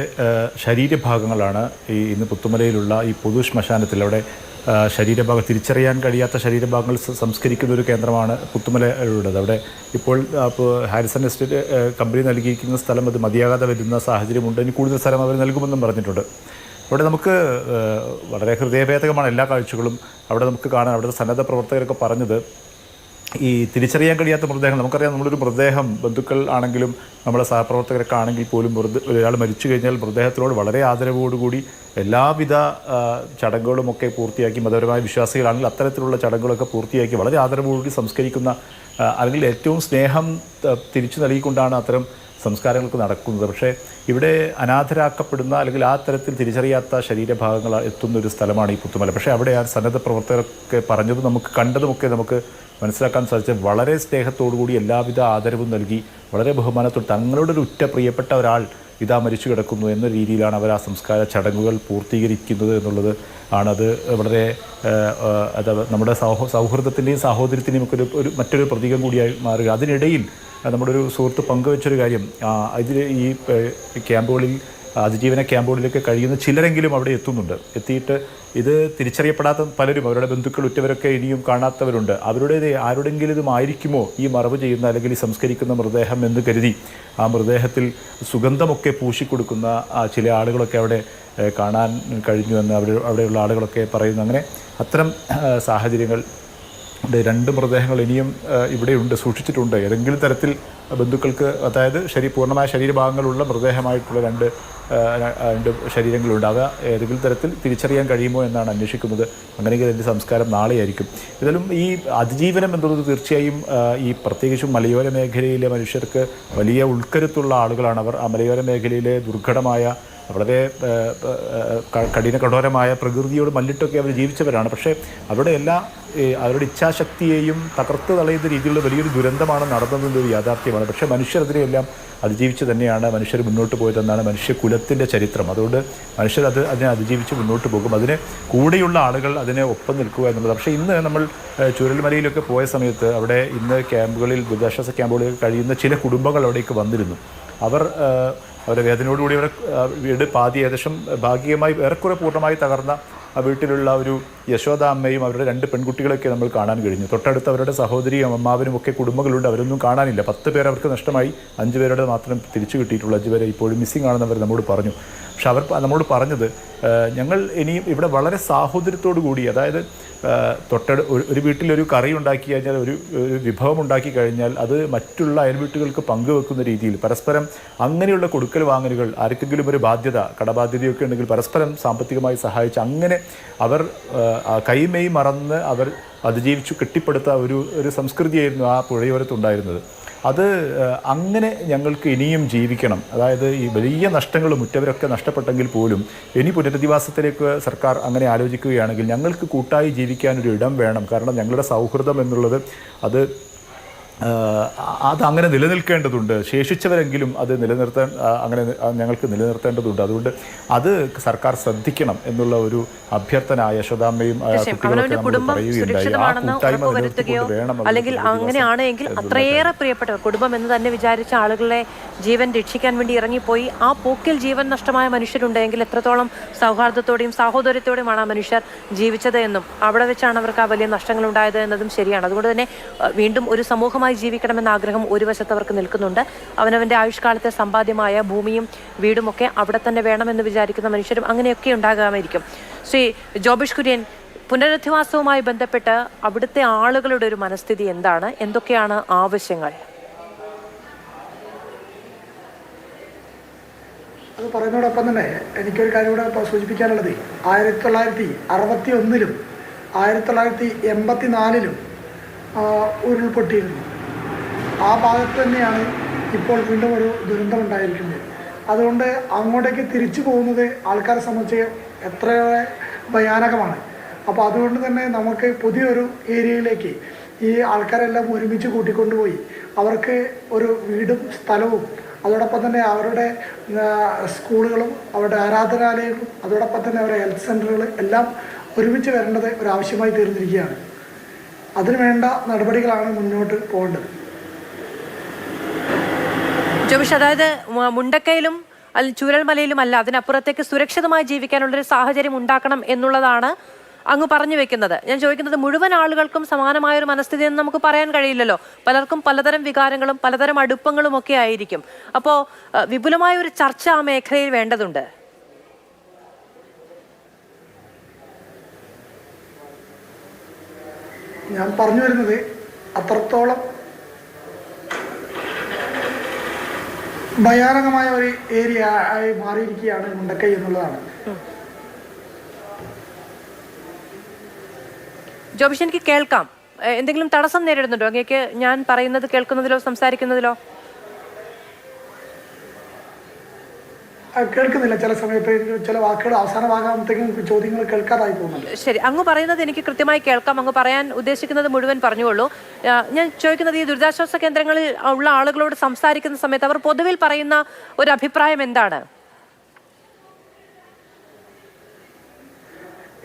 ശരീരഭാഗങ്ങളാണ് ഇന്ന് പുത്തുമലയിലുള്ള ഈ പൊതു ശ്മശാനത്തിൽ, അവിടെ ശരീരഭാഗം തിരിച്ചറിയാൻ കഴിയാത്ത ശരീരഭാഗങ്ങൾ സംസ്കരിക്കുന്ന ഒരു കേന്ദ്രമാണ് പുത്തുമലയുള്ളത്. അവിടെ ഇപ്പോൾ ഹാരിസൺ എസ്റ്റേറ്റ് കമ്പനി നൽകിയിരിക്കുന്ന സ്ഥലം അത് മതിയാകാതെ വരുന്ന സാഹചര്യമുണ്ട്. ഇനി കൂടുതൽ സ്ഥലം അവർ നൽകുമെന്നും പറഞ്ഞിട്ടുണ്ട്. അവിടെ നമുക്ക് വളരെ ഹൃദയഭേദകമാണ് എല്ലാ കാഴ്ചകളും അവിടെ നമുക്ക് കാണാൻ. അവിടുത്തെ സന്നദ്ധ പ്രവർത്തകരൊക്കെ പറഞ്ഞത്, ഈ തിരിച്ചറിയാൻ കഴിയാത്ത മൃതദേഹങ്ങൾ, നമുക്കറിയാം നമ്മളൊരു മൃതദേഹം ബന്ധുക്കൾ ആണെങ്കിലും നമ്മുടെ സഹപ്രവർത്തകരൊക്കെ ആണെങ്കിൽ പോലും ഒരാൾ മരിച്ചു കഴിഞ്ഞാൽ മൃതദേഹത്തിനോട് വളരെ ആദരവോടുകൂടി എല്ലാവിധ ചടങ്ങുകളുമൊക്കെ പൂർത്തിയാക്കി, മതപരമായ വിശ്വാസികളാണെങ്കിൽ അത്തരത്തിലുള്ള ചടങ്ങുകളൊക്കെ പൂർത്തിയാക്കി വളരെ ആദരവോടുകൂടി സംസ്കരിക്കുന്ന, അല്ലെങ്കിൽ ഏറ്റവും സ്നേഹം തിരിച്ചു നൽകിക്കൊണ്ടാണ് അത്തരം സംസ്കാരങ്ങൾക്ക് നടക്കുന്നത്. പക്ഷേ ഇവിടെ അനാഥരാക്കപ്പെടുന്ന അല്ലെങ്കിൽ ആ തരത്തിൽ തിരിച്ചറിയാത്ത ശരീരഭാഗങ്ങൾ എത്തുന്നൊരു സ്ഥലമാണ് ഈ പുത്തുമല. പക്ഷേ അവിടെ ആ സന്നദ്ധ പ്രവർത്തകരൊക്കെ പറഞ്ഞതും നമുക്ക് കണ്ടതുമൊക്കെ നമുക്ക് മനസ്സിലാക്കാൻ സാധിച്ചത് വളരെ സ്നേഹത്തോടുകൂടി എല്ലാവിധ ആദരവും നൽകി വളരെ ബഹുമാനത്തോട് തങ്ങളുടെ ഒരു ഉറ്റ പ്രിയപ്പെട്ട ഒരാൾ ഇതാ മരിച്ചു കിടക്കുന്നു എന്ന രീതിയിലാണ് അവർ ആ സംസ്കാര ചടങ്ങുകൾ പൂർത്തീകരിക്കുന്നത് എന്നുള്ളത് ആണത്. വളരെ അത് നമ്മുടെ സൗഹൃദത്തിൻ്റെയും സാഹോദര്യത്തിൻ്റെയും ഒക്കെ ഒരു മറ്റൊരു പ്രതീകം കൂടിയായി മാറുക. അതിനിടയിൽ നമ്മുടെ ഒരു സുഹൃത്ത് പങ്കുവെച്ചൊരു കാര്യം, ഇതിൽ ഈ ക്യാമ്പുകളിൽ, അതിജീവന ക്യാമ്പുകളിലൊക്കെ കഴിയുന്ന ചിലരെങ്കിലും അവിടെ എത്തുന്നുണ്ട്. എത്തിയിട്ട് ഇത് തിരിച്ചറിയപ്പെടാത്ത പലരും, അവരുടെ ബന്ധുക്കൾ ഉറ്റവരൊക്കെ ഇനിയും കാണാത്തവരുണ്ട്. ആരുടെങ്കിലും ഇതുമായിരിക്കുമോ ഈ മറവ് ചെയ്യുന്ന അല്ലെങ്കിൽ ഈ സംസ്കരിക്കുന്ന മൃതദേഹം എന്ന് കരുതി ആ മൃതദേഹത്തിൽ സുഗന്ധമൊക്കെ പൂശിക്കൊടുക്കുന്ന ചില ആളുകളൊക്കെ അവിടെ കാണാൻ കഴിഞ്ഞു എന്ന് അവിടെയുള്ള ആളുകളൊക്കെ പറയുന്നു. അങ്ങനെ അത്തരം സാഹചര്യങ്ങൾ 2 മൃതദേഹങ്ങൾ ഇനിയും ഇവിടെയുണ്ട്, സൂക്ഷിച്ചിട്ടുണ്ട്. ഏതെങ്കിലും തരത്തിൽ ബന്ധുക്കൾക്ക്, അതായത് പൂർണ്ണമായ ശരീരഭാഗങ്ങളുള്ള മൃതദേഹമായിട്ടുള്ള രണ്ട് ശരീരങ്ങളുണ്ട്. അവ ഏതെങ്കിലും തരത്തിൽ തിരിച്ചറിയാൻ കഴിയുമോ എന്നാണ് അന്വേഷിക്കുന്നത്. അങ്ങനെയെങ്കിൽ അതിൻ്റെ സംസ്കാരം നാളെയായിരിക്കും. ഇതിലും ഈ അതിജീവനം എന്നുള്ളത് തീർച്ചയായും ഈ പ്രത്യേകിച്ചും മലയോര മേഖലയിലെ മനുഷ്യർക്ക് വലിയ ഉൾക്കരുത്തുള്ള ആളുകളാണ് അവർ. ആ മലയോര മേഖലയിലെ ദുർഘടമായ, വളരെ കഠോരമായ പ്രകൃതിയോട് മല്ലിട്ടൊക്കെ അവർ ജീവിച്ചവരാണ്. പക്ഷേ അവരുടെ ഇച്ഛാശക്തിയെയും തകർത്ത് തളയുന്ന രീതിയിലുള്ള വലിയൊരു ദുരന്തമാണ് നടന്നതെന്നൊരു യാഥാർത്ഥ്യമാണ്. പക്ഷേ മനുഷ്യർ അതിനെയെല്ലാം അതിജീവിച്ച് തന്നെയാണ് മനുഷ്യർ മുന്നോട്ട് പോയതെന്നാണ് മനുഷ്യകുലത്തിൻ്റെ ചരിത്രം. അതുകൊണ്ട് മനുഷ്യർ അതിനെ അതിജീവിച്ച് മുന്നോട്ട് പോകും. അതിന് കൂടെയുള്ള ആളുകൾ അതിനെ ഒപ്പം നിൽക്കുക എന്നുള്ളത്. പക്ഷേ ഇന്ന് നമ്മൾ ചുരൽമലയിലൊക്കെ പോയ സമയത്ത് അവിടെ ഇന്ന് ക്യാമ്പുകളിൽ, ദുരിതാശ്വാസ ക്യാമ്പുകളിൽ കഴിയുന്ന ചില കുടുംബങ്ങൾ അവിടേക്ക് വന്നിരുന്നു. അവരുടെ വേദനയോടുകൂടി അവരുടെ വീട് ഏകദേശം ഭാഗികമായി ഏറെക്കുറെ പൂർണ്ണമായി തകർന്ന ആ വീട്ടിലുള്ള ഒരു യശോദ അമ്മയും അവരുടെ 2 പെൺകുട്ടികളൊക്കെ നമ്മൾ കാണാൻ കഴിഞ്ഞു. തൊട്ടടുത്ത് അവരുടെ സഹോദരിയും അമ്മാവനും ഒക്കെ കുടുംബങ്ങളുണ്ട്, അവരൊന്നും കാണാനില്ല. 10 പേർ അവർക്ക് നഷ്ടമായി, 5 പേരുടെ മാത്രം തിരിച്ചു കിട്ടിയിട്ടുള്ളൂ. 5 പേരെ ഇപ്പോഴും മിസ്സിംഗ് ആണെന്ന് അവർ നമ്മോട് പറഞ്ഞു. പക്ഷെ അവർ നമ്മോട് പറഞ്ഞത് ഞങ്ങൾ ഇനിയും ഇവിടെ വളരെ സാഹോദര്യത്തോടു കൂടി, അതായത് ഒരു വീട്ടിലൊരു കറി ഉണ്ടാക്കി കഴിഞ്ഞാൽ, ഒരു വിഭവം ഉണ്ടാക്കി കഴിഞ്ഞാൽ അത് മറ്റുള്ള അയൽവീട്ടുകൾക്ക് പങ്കുവെക്കുന്ന രീതിയിൽ പരസ്പരം അങ്ങനെയുള്ള കൊടുക്കൽ വാങ്ങലുകൾ, ആർക്കെങ്കിലും ഒരു ബാധ്യത, കടബാധ്യതയൊക്കെ ഉണ്ടെങ്കിൽ പരസ്പരം സാമ്പത്തികമായി സഹായിച്ച് അങ്ങനെ അവർ കൈമെയ് മറന്ന് അവർ അതിജീവിച്ചു കെട്ടിപ്പടുത്ത ഒരു സംസ്കൃതിയായിരുന്നു ആ പുഴയോരത്തുണ്ടായിരുന്നത്. അത് അങ്ങനെ ഞങ്ങൾക്ക് ഇനിയും ജീവിക്കണം. അതായത് ഈ വലിയ നഷ്ടങ്ങളും ഉറ്റവരൊക്കെ നഷ്ടപ്പെട്ടെങ്കിൽ പോലും ഇനി പുനരധിവാസത്തിലേക്ക് സർക്കാർ അങ്ങനെ ആലോചിക്കുകയാണെങ്കിൽ ഞങ്ങൾക്ക് കൂട്ടായി ജീവിക്കാനൊരു ഇടം വേണം. കാരണം ഞങ്ങളുടെ സൗഹൃദം എന്നുള്ളത് അതങ്ങനെ നിലനിൽക്കേണ്ടതുണ്ട്. ശേഷിച്ചവരെങ്കിലും അത് നിലനിർത്താൻ അങ്ങനെ ഞങ്ങൾക്ക് നിലനിർത്തേണ്ടതുണ്ട്. അതുകൊണ്ട് അത് സർക്കാർ ശ്രദ്ധിക്കണം എന്നുള്ള ഒരു അഭ്യർത്ഥന യശോദാമ്മയും അല്ലെങ്കിൽ അങ്ങനെയാണെങ്കിൽ അത്രയേറെ പ്രിയപ്പെട്ടവർ, കുടുംബം എന്ന് തന്നെ വിചാരിച്ച ആളുകളെ ജീവൻ രക്ഷിക്കാൻ വേണ്ടി ഇറങ്ങിപ്പോയി ആ പോക്കിൽ ജീവൻ നഷ്ടമായ മനുഷ്യരുണ്ടെങ്കിൽ എത്രത്തോളം സൗഹാർദ്ദത്തോടെയും സാഹോദര്യത്തോടെയുമാണ് ആ മനുഷ്യർ ജീവിച്ചത് എന്നും അവിടെ വെച്ചാണ് അവർക്ക് ആ വലിയ നഷ്ടങ്ങൾ ഉണ്ടായത് എന്നതും ശരിയാണ്. അതുകൊണ്ട് തന്നെ വീണ്ടും ഒരു സമൂഹമായി ജീവിക്കണമെന്ന ആഗ്രഹം ഒരു വശത്ത് അവർക്ക് നിൽക്കുന്നുണ്ട്. അവനവന്റെ ആയുഷ്കാലത്തെ സമ്പാദ്യമായ ഭൂമിയും വീടും ഒക്കെ അവിടെ തന്നെ വേണമെന്ന് വിചാരിക്കുന്ന മനുഷ്യരും അങ്ങനെയൊക്കെ ഉണ്ടാകാമായിരിക്കും. ശ്രീ ജോബിഷ് കുര്യൻ, പുനരധിവാസവുമായി ബന്ധപ്പെട്ട് അവിടുത്തെ ആളുകളുടെ ഒരു മനസ്ഥിതി എന്താണ്? എന്തൊക്കെയാണ് ആവശ്യങ്ങൾ? അത് പറയുന്നതോടൊപ്പം തന്നെ എനിക്കൊരു കാര്യം കൂടെ സൂചിപ്പിക്കാനുള്ളത്, 1961-ലും 1984-ലും ഉരുൾപൊട്ടിയിരുന്നു. ആ ഭാഗത്ത് തന്നെയാണ് ഇപ്പോൾ വീണ്ടും ഒരു ദുരന്തമുണ്ടായിരിക്കുന്നത്. അതുകൊണ്ട് അങ്ങോട്ടേക്ക് തിരിച്ചു പോകുന്നത് ആൾക്കാരെ സംബന്ധിച്ച് എത്രയേറെ ഭയാനകമാണ്. അപ്പോൾ അതുകൊണ്ട് തന്നെ നമുക്ക് പുതിയൊരു ഏരിയയിലേക്ക് ഈ ആൾക്കാരെല്ലാം ഒരുമിച്ച് കൂട്ടിക്കൊണ്ടുപോയി അവർക്ക് ഒരു വീടും സ്ഥലവും അതോടൊപ്പം തന്നെ അവരുടെ സ്കൂളുകളും അവരുടെ ആരാധനാലയങ്ങളും അതോടൊപ്പം തന്നെ അവരുടെ ഹെൽത്ത് സെൻ്ററുകൾ എല്ലാം ഒരുമിച്ച് വരേണ്ടത് ഒരാവശ്യമായി തീർന്നിരിക്കുകയാണ്. അതിനുവേണ്ട നടപടികളാണ് മുന്നോട്ട് പോകേണ്ടത്. ജോബിഷ്, അതായത് മുണ്ടക്കയിലും ചൂരൽമലയിലും അല്ല, അതിനപ്പുറത്തേക്ക് സുരക്ഷിതമായി ജീവിക്കാനുള്ളൊരു സാഹചര്യം ഉണ്ടാക്കണം എന്നുള്ളതാണ് അങ്ങ് പറഞ്ഞു വെക്കുന്നത്. ഞാൻ ചോദിക്കുന്നത്, മുഴുവൻ ആളുകൾക്കും സമാനമായൊരു മനസ്ഥിതി എന്ന് നമുക്ക് പറയാൻ കഴിയില്ലല്ലോ. പലർക്കും പലതരം വികാരങ്ങളും പലതരം അടുപ്പങ്ങളും ഒക്കെ ആയിരിക്കും. അപ്പോൾ വിപുലമായ ഒരു ചർച്ച ആ മേഖലയിൽ വേണ്ടതുണ്ട്. ഞാൻ പറഞ്ഞു വരുന്നത് അത്രത്തോളം ഭയാനകമായ ഒരു ഏരിയ ആയി മാറിയിരിക്കുകയാണ് മുണ്ടക്കൈ എന്നുള്ളതാണ്. ജോബിഷ്, എനിക്ക് കേൾക്കാം. എന്തെങ്കിലും തടസ്സം നേരിടുന്നുണ്ടോ അങ്ങേക്ക് ഞാൻ പറയുന്നത് കേൾക്കുന്നതിലോ സംസാരിക്കുന്നതിലോ? കേൾക്കുന്നില്ല. ചില സമയത്ത് ചില വാക്കുകൾ അവസാന ഭാഗത്തേക്കും ചോദ്യങ്ങൾ കേൾക്കാതായി പോകുന്നുണ്ട്. ശരി, അങ്ങ് പറയുന്നത് എനിക്ക് കൃത്യമായി കേൾക്കാം. അങ്ങ് പറയാൻ ഉദ്ദേശിക്കുന്നത് മുഴുവൻ പറഞ്ഞുകൊള്ളൂ. ഞാൻ ചോദിക്കുന്നത്, ഈ ദുരിതാശ്വാസ കേന്ദ്രങ്ങളിൽ ഉള്ള ആളുകളോട് സംസാരിക്കുന്ന സമയത്ത് അവർ പൊതുവിൽ പറയുന്ന ഒരു അഭിപ്രായം എന്താണ്?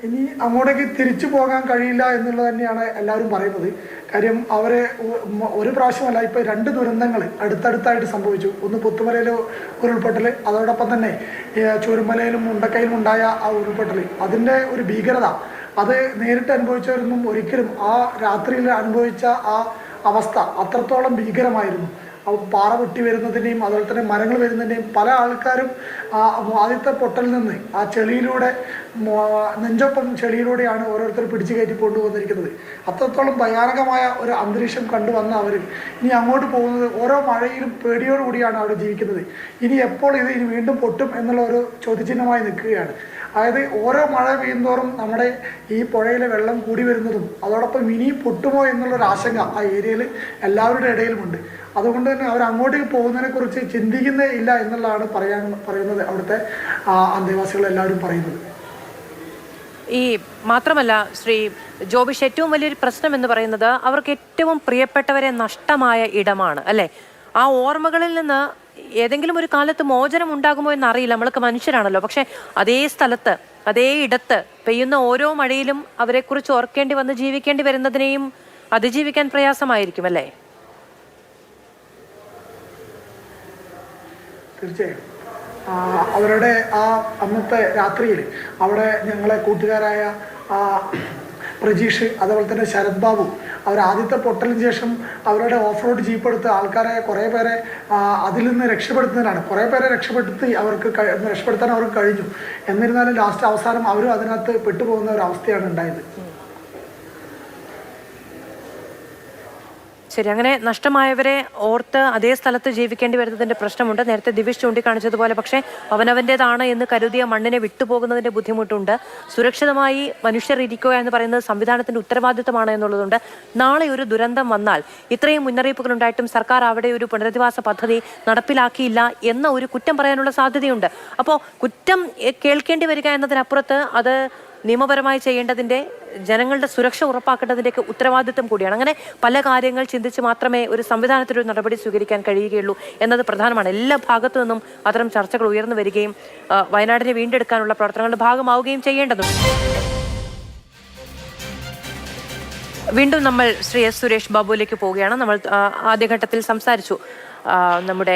ഇനി അങ്ങോട്ടേക്ക് തിരിച്ചു പോകാൻ കഴിയില്ല എന്നുള്ളത് തന്നെയാണ് എല്ലാവരും പറയുന്നത്. കാര്യം അവരെ ഒരു പ്രാവശ്യമല്ല, ഇപ്പോൾ 2 ദുരന്തങ്ങൾ അടുത്തടുത്തായിട്ട് സംഭവിച്ചു. ഒന്ന് പുത്തുമലയിലെ ഉരുൾപൊട്ടൽ, അതോടൊപ്പം തന്നെ ചൂരൽമലയിലും മുണ്ടക്കയിലും ഉണ്ടായ ആ ഉരുൾപൊട്ടൽ. അതിൻ്റെ ഒരു ഭീകരത അത് നേരിട്ട് അനുഭവിച്ചവരൊന്നും ഒരിക്കലും ആ രാത്രിയിൽ അനുഭവിച്ച ആ അവസ്ഥ അത്രത്തോളം ഭീകരമായിരുന്നു. പാറ പൊട്ടി വരുന്നതിൻ്റെയും അതുപോലെ തന്നെ മരങ്ങൾ വരുന്നതിൻ്റെയും പല ആൾക്കാരും ആദ്യത്തെ പൊട്ടലിൽ നിന്ന് ആ ചെളിയിലൂടെ നെഞ്ചൊപ്പം ചെളിയിലൂടെയാണ് ഓരോരുത്തർ പിടിച്ചു കയറ്റി കൊണ്ടുവന്നിരിക്കുന്നത്. അത്രത്തോളം ഭയാനകമായ ഒരു അന്തരീക്ഷം കണ്ടുവന്ന അവർ ഇനി അങ്ങോട്ട് പോകുന്നത് ഓരോ മഴയിലും പേടിയോടുകൂടിയാണ് അവിടെ ജീവിക്കുന്നത്. ഇനി എപ്പോൾ ഇനി വീണ്ടും പൊട്ടും എന്നുള്ള ഒരു ചോദ്യചിഹ്നമായി നിൽക്കുകയാണ്. അതായത് ഓരോ മഴ പെയ്യുന്തോറും നമ്മുടെ ഈ പുഴയിലെ വെള്ളം കൂടി വരുന്നതും അതോടൊപ്പം ഇനിയും പൊട്ടുമോ എന്നുള്ളൊരു ആശങ്ക ആ ഏരിയയിൽ എല്ലാവരുടെ ഇടയിലുമുണ്ട്. അതുകൊണ്ട് തന്നെ അവർ അങ്ങോട്ടേക്ക് പോകുന്നതിനെ കുറിച്ച് ചിന്തിക്കുന്നേ ഇല്ല എന്നുള്ളതാണ് പറയുന്നത് അവിടുത്തെ അന്തേവാസികൾ എല്ലാവരും പറയുന്നത്. ഈ മാത്രമല്ല ശ്രീ ജോബിഷ്, ഏറ്റവും വലിയൊരു പ്രശ്നം എന്ന് പറയുന്നത് അവർക്ക് ഏറ്റവും പ്രിയപ്പെട്ടവരെ നഷ്ടമായ ഇടമാണ് അല്ലേ? ആ ഓർമ്മകളിൽ നിന്ന് ഏതെങ്കിലും ഒരു കാലത്ത് മോചനം ഉണ്ടാകുമോ എന്നറിയില്ല. നമ്മളൊക്കെ മനുഷ്യരാണല്ലോ. പക്ഷെ അതേ സ്ഥലത്ത് അതേ ഇടത്ത് പെയ്യുന്ന ഓരോ മഴയിലും അവരെക്കുറിച്ച് ഓർക്കേണ്ടി വന്ന് ജീവിക്കേണ്ടി വരുന്നതിനെയും അതിജീവിക്കാൻ പ്രയാസമായിരിക്കും അല്ലേ? തീർച്ചയായും അവരുടെ ആ അന്നത്തെ രാത്രിയിൽ അവിടെ ഞങ്ങളെ കൂട്ടുകാരായ പ്രജീഷ് അതുപോലെ തന്നെ ശരത് ബാബു അവർ ആദ്യത്തെ പൊട്ടലിന് ശേഷം അവരുടെ ഓഫ് റോഡ് ജീപ്പ് എടുത്ത് ആൾക്കാരെ കുറേ പേരെ അതിൽ നിന്ന് രക്ഷപ്പെടുത്തുന്നതിനാണ്. കുറേ പേരെ രക്ഷപ്പെടുത്താൻ അവർക്ക് കഴിഞ്ഞു. എന്നിരുന്നാലും ലാസ്റ്റ് അവസാനം അവരും അതിനകത്ത് പെട്ടുപോകുന്ന ഒരു അവസ്ഥയാണ് ഉണ്ടായത്. ശരി, അങ്ങനെ നഷ്ടമായവരെ ഓർത്ത് അതേ സ്ഥലത്ത് ജീവിക്കേണ്ടി വരുന്നതിന്റെ പ്രശ്നമുണ്ട്. നേരത്തെ ദിവിഷ് ചൂണ്ടിക്കാണിച്ചതുപോലെ പക്ഷേ അവനവൻ്റെതാണ് എന്ന് കരുതിയ മണ്ണിനെ വിട്ടുപോകുന്നതിന്റെ ബുദ്ധിമുട്ടുണ്ട്. സുരക്ഷിതമായി മനുഷ്യർ ഇരിക്കുക എന്ന് പറയുന്നത് സംവിധാനത്തിന്റെ ഉത്തരവാദിത്തമാണ് എന്നുള്ളതുണ്ട്. നാളെ ഒരു ദുരന്തം വന്നാൽ ഇത്രയും മുന്നറിയിപ്പുകൾ ഉണ്ടായിട്ടും സർക്കാർ അവിടെ ഒരു പുനരധിവാസ പദ്ധതി നടപ്പിലാക്കിയില്ല എന്ന ഒരു കുറ്റം പറയാനുള്ള സാധ്യതയുണ്ട്. അപ്പോൾ കുറ്റം കേൾക്കേണ്ടി വരിക എന്നതിനപ്പുറത്ത് അത് നിയമപരമായി ചെയ്യേണ്ടതിൻ്റെ, ജനങ്ങളുടെ സുരക്ഷ ഉറപ്പാക്കേണ്ടതിൻ്റെയൊക്കെ ഉത്തരവാദിത്വം കൂടിയാണ്. അങ്ങനെ പല കാര്യങ്ങൾ ചിന്തിച്ച് മാത്രമേ ഒരു സംവിധാനത്തിലൊരു നടപടി സ്വീകരിക്കാൻ കഴിയുകയുള്ളൂ എന്നത് പ്രധാനമാണ്. എല്ലാ ഭാഗത്തു നിന്നും അത്തരം ചർച്ചകൾ ഉയർന്നു വരികയും വയനാടിനെ വീണ്ടെടുക്കാനുള്ള പ്രവർത്തനങ്ങളുടെ ഭാഗമാവുകയും ചെയ്യേണ്ടതുണ്ട്. വീണ്ടും നമ്മൾ ശ്രീ എസ് സുരേഷ് ബാബുവിലേക്ക് പോവുകയാണ്. നമ്മൾ ആദ്യഘട്ടത്തിൽ സംസാരിച്ചു നമ്മുടെ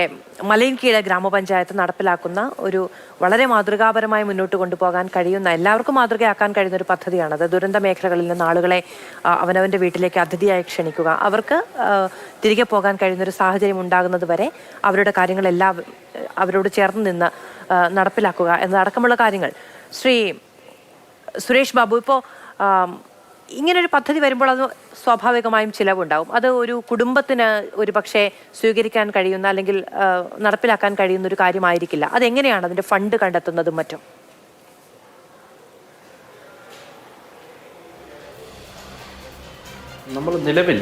മലയൻകീഴ് ഗ്രാമപഞ്ചായത്ത് നടപ്പിലാക്കുന്ന ഒരു വളരെ മാതൃകാപരമായി മുന്നോട്ട് കൊണ്ടുപോകാൻ കഴിയുന്ന, എല്ലാവർക്കും മാതൃകയാക്കാൻ കഴിയുന്ന ഒരു പദ്ധതിയാണത്. ദുരന്ത മേഖലകളിൽ നിന്ന് ആളുകളെ അവനവൻ്റെ വീട്ടിലേക്ക് അതിഥിയായി ക്ഷണിക്കുക, അവർക്ക് തിരികെ പോകാൻ കഴിയുന്നൊരു സാഹചര്യം ഉണ്ടാകുന്നത് വരെ അവരുടെ കാര്യങ്ങളെല്ലാം അവരോട് ചേർന്ന് നിന്ന് നടപ്പിലാക്കുക എന്നതടക്കമുള്ള കാര്യങ്ങൾ. ശ്രീ സുരേഷ് ബാബു, ഇപ്പോൾ ഇങ്ങനൊരു പദ്ധതി വരുമ്പോൾ അത് സ്വാഭാവികമായും ചിലവുണ്ടാവും. അത് ഒരു കുടുംബത്തിന് ഒരു പക്ഷേ സ്വീകരിക്കാൻ കഴിയുന്ന അല്ലെങ്കിൽ നടപ്പിലാക്കാൻ കഴിയുന്ന ഒരു കാര്യമായിരിക്കില്ല. അതെങ്ങനെയാണ് അതിൻ്റെ ഫണ്ട് കണ്ടെത്തുന്നതും മറ്റും? നമ്മൾ നിലവിൽ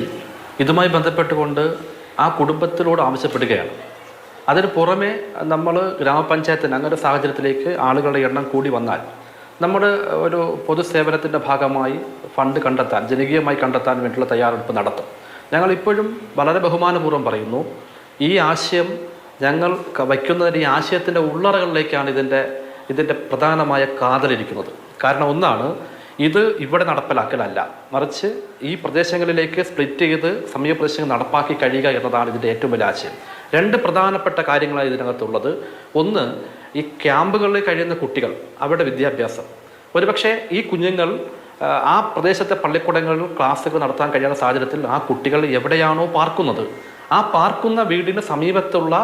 ഇതുമായി ബന്ധപ്പെട്ടുകൊണ്ട് ആ കുടുംബത്തിനോട് ആവശ്യപ്പെടുകയാണ്. അതിന് പുറമെ നമ്മൾ ഗ്രാമപഞ്ചായത്തിന് അങ്ങനെ ഒരു സാഹചര്യത്തിലേക്ക് ആളുകളുടെ എണ്ണം കൂടി വന്നാൽ നമ്മൾ ഒരു പൊതുസേവനത്തിൻ്റെ ഭാഗമായി ഫണ്ട് കണ്ടെത്താൻ, ജനകീയമായി കണ്ടെത്താൻ വേണ്ടിയുള്ള തയ്യാറെടുപ്പ് നടത്തും. ഞങ്ങളിപ്പോഴും വളരെ ബഹുമാനപൂർവ്വം പറയുന്നു, ഈ ആശയം ഞങ്ങൾ വയ്ക്കുന്നതിന് ഈ ആശയത്തിൻ്റെ ഉള്ളറകളിലേക്കാണ് ഇതിൻ്റെ പ്രധാനമായ കാതലിരിക്കുന്നത്. കാരണം ഒന്നാണ്, ഇത് ഇവിടെ നടപ്പിലാക്കലല്ല, മറിച്ച് ഈ പ്രദേശങ്ങളിലേക്ക് സ്പ്ലിറ്റ് ചെയ്ത് സമീപ പ്രദേശങ്ങൾ നടപ്പാക്കി കഴിയുക എന്നതാണ് ഇതിൻ്റെ ഏറ്റവും വലിയ ആശയം. രണ്ട് പ്രധാനപ്പെട്ട കാര്യങ്ങളാണ് ഇതിനകത്തുള്ളത്. ഒന്ന്, ഈ ക്യാമ്പുകളിൽ കഴിയുന്ന കുട്ടികൾ, അവരുടെ വിദ്യാഭ്യാസം. ഒരുപക്ഷെ ഈ കുഞ്ഞുങ്ങൾ ആ പ്രദേശത്തെ പള്ളിക്കൂടങ്ങളിൽ ക്ലാസ്സുകൾ നടത്താൻ കഴിയാത്ത സാഹചര്യത്തിൽ ആ കുട്ടികൾ എവിടെയാണോ പാർക്കുന്നത്, ആ പാർക്കുന്ന വീടിന് സമീപത്തുള്ള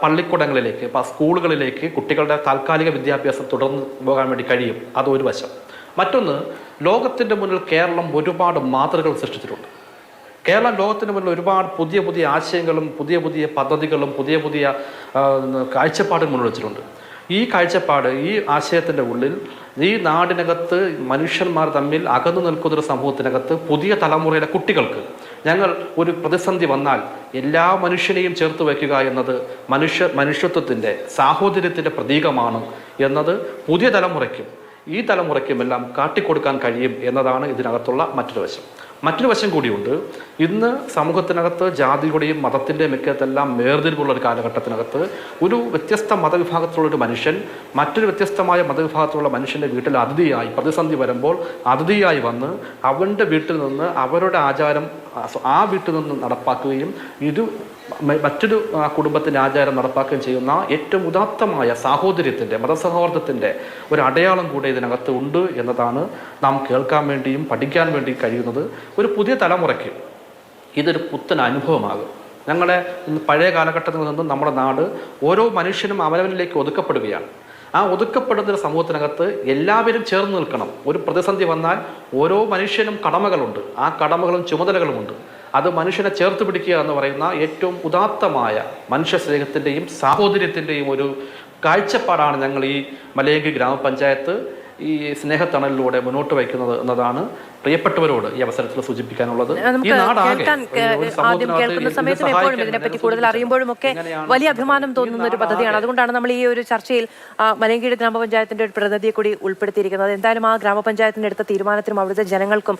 പള്ളിക്കൂടങ്ങളിലേക്ക്, സ്കൂളുകളിലേക്ക് കുട്ടികളുടെ താൽക്കാലിക വിദ്യാഭ്യാസം തുടർന്ന് പോകാൻ വേണ്ടി കഴിയും. അതൊരു വശം. മറ്റൊന്ന്, ലോകത്തിൻ്റെ മുന്നിൽ കേരളം ഒരുപാട് മാതൃകകൾ സൃഷ്ടിച്ചിട്ടുണ്ട്. കേരളം ലോകത്തിന് മുന്നിൽ ഒരുപാട് പുതിയ പുതിയ ആശയങ്ങളും പുതിയ പുതിയ പദ്ധതികളും പുതിയ പുതിയ കാഴ്ചപ്പാടും മുന്നിൽ വെച്ചിട്ടുണ്ട്. ഈ കാഴ്ചപ്പാട്, ഈ ആശയത്തിൻ്റെ ഉള്ളിൽ ഈ നാടിനകത്ത് മനുഷ്യന്മാർ തമ്മിൽ അകന്നു നിൽക്കുന്നൊരു സമൂഹത്തിനകത്ത് പുതിയ തലമുറയിലെ കുട്ടികൾക്ക് ഞങ്ങൾ ഒരു പ്രതിസന്ധി വന്നാൽ എല്ലാ മനുഷ്യനെയും ചേർത്ത് വയ്ക്കുക എന്നത് മനുഷ്യത്വത്തിൻ്റെ, സാഹോദര്യത്തിൻ്റെ പ്രതീകമാണ് എന്നത് പുതിയ തലമുറയ്ക്കും ഈ തലമുറയ്ക്കുമെല്ലാം കാട്ടിക്കൊടുക്കാൻ കഴിയും എന്നതാണ് ഇതിനകത്തുള്ള മറ്റൊരു വശം. മറ്റൊരു വശം കൂടിയുണ്ട്. ഇന്ന് സമൂഹത്തിനകത്ത് ജാതിയുടെയും മതത്തിൻ്റെയും ഒക്കെത്തെല്ലാം വേർതിരിവുള്ള ഒരു കാലഘട്ടത്തിനകത്ത് ഒരു വ്യത്യസ്ത മതവിഭാഗത്തിലുള്ളൊരു മനുഷ്യൻ മറ്റൊരു വ്യത്യസ്തമായ മതവിഭാഗത്തിലുള്ള മനുഷ്യൻ്റെ വീട്ടിൽ അതിഥിയായി, പ്രതിസന്ധി വരുമ്പോൾ അതിഥിയായി വന്ന് അവൻ്റെ വീട്ടിൽ നിന്ന് അവരുടെ ആചാരം ആ വീട്ടിൽ നിന്ന് നടപ്പാക്കുകയും മറ്റൊരു കുടുംബത്തിൻ്റെ ആചാരം നടപ്പാക്കുകയും ചെയ്യുന്ന ഏറ്റവും ഉദാത്തമായ സാഹോദര്യത്തിൻ്റെ, മതസൗഹാർദ്ദത്തിൻ്റെ ഒരു അടയാളം കൂടെ ഇതിനകത്ത് ഉണ്ട് എന്നതാണ് നാം കേൾക്കാൻ വേണ്ടിയും പഠിക്കാൻ വേണ്ടി കഴിയുന്നത്. ഒരു പുതിയ തലമുറയ്ക്ക് ഇതൊരു പുത്തൻ അനുഭവമാകും. ഞങ്ങളുടെ പഴയ കാലഘട്ടത്തിൽ നിന്നും നമ്മുടെ നാട് ഓരോ മനുഷ്യനും അവനവനിലേക്ക് ഒതുക്കപ്പെടുകയാണ്. ആ ഒതുക്കപ്പെടുന്ന സമൂഹത്തിനകത്ത് എല്ലാവരും ചേർന്ന് നിൽക്കണം. ഒരു പ്രതിസന്ധി വന്നാൽ ഓരോ മനുഷ്യനും കടമകളുണ്ട്, ആ കടമകളും ചുമതലകളുമുണ്ട്. അത് മനുഷ്യനെ ചേർത്ത് പിടിക്കുക എന്ന് പറയുന്ന ഏറ്റവും ഉദാത്തമായ മനുഷ്യ സ്നേഹത്തിൻ്റെയും സാഹോദര്യത്തിൻ്റെയും ഒരു കാഴ്ചപ്പാടാണ് ഞങ്ങൾ ഈ മലയൻകീഴ് ഗ്രാമപഞ്ചായത്ത് ഈ സ്നേഹത്തണലിലൂടെ മുന്നോട്ട് വയ്ക്കുന്നത് എന്നതാണ് പ്രിയപ്പെട്ടവരോട് ഈ അവസരത്തിൽ സൂചിപ്പിക്കാനുള്ളത്. ഈ നാടാകെ ആദ്യം കേൾക്കുന്ന സമയത്തും എപ്പോഴും ഇതിനെപ്പറ്റി കൂടുതൽ അറിയുമ്പോഴും ഒക്കെ വലിയ അഭിമാനം തോന്നുന്ന ഒരു പദ്ധതിയാണ്. അതുകൊണ്ടാണ് നമ്മൾ ഈ ഒരു ചർച്ചയിൽ മലയൻകീഴ് ഗ്രാമപഞ്ചായത്തിന്റെ ഒരു പ്രതിനിധിയെ കൂടി ഉൾപ്പെടുത്തിയിരിക്കുന്നത്. എന്തായാലും ആ ഗ്രാമപഞ്ചായത്തിന്റെ എടുത്ത തീരുമാനത്തിനും അവിടുത്തെ ജനങ്ങൾക്കും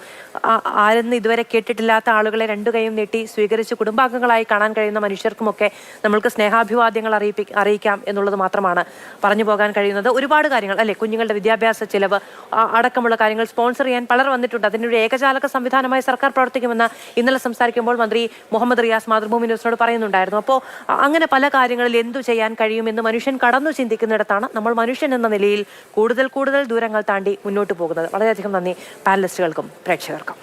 ആരെന്ന് ഇതുവരെ കേട്ടിട്ടില്ലാത്ത ആളുകളെ രണ്ടു കൈയും നീട്ടി സ്വീകരിച്ച് കുടുംബാംഗങ്ങളായി കാണാൻ കഴിയുന്ന മനുഷ്യർക്കുമൊക്കെ നമ്മൾക്ക് സ്നേഹാഭിവാദ്യങ്ങൾ അറിയിക്കാം എന്നുള്ളത് മാത്രമാണ് പറഞ്ഞു പോകാൻ കഴിയുന്നത്. ഒരുപാട് കാര്യങ്ങൾ അല്ലെ, കുഞ്ഞുങ്ങളുടെ വിദ്യാഭ്യാസ ചെലവ് അടക്കമുള്ള കാര്യങ്ങൾ സ്പോൺസർ ചെയ്യാൻ പലർ വന്നിട്ടുണ്ട്. അതിനൊരു ഏകജാലക സംവിധാനമായി സർക്കാർ പ്രവർത്തിക്കുമെന്ന് ഇന്നലെ സംസാരിക്കുമ്പോൾ മന്ത്രി മുഹമ്മദ് റിയാസ് മാതൃഭൂമി ന്യൂസിനോട് പറയുന്നുണ്ടായിരുന്നു. അപ്പോൾ അങ്ങനെ പല കാര്യങ്ങളിൽ എന്തു ചെയ്യാൻ കഴിയുമെന്ന് മനുഷ്യൻ കടന്നു ചിന്തിക്കുന്നിടത്താണ് നമ്മൾ മനുഷ്യൻ എന്ന നിലയിൽ കൂടുതൽ ദൂരങ്ങൾ താണ്ടി മുന്നോട്ട് പോകുന്നത്. വളരെയധികം നന്ദി പാനലിസ്റ്റുകൾക്കും പ്രേക്ഷകർക്കും.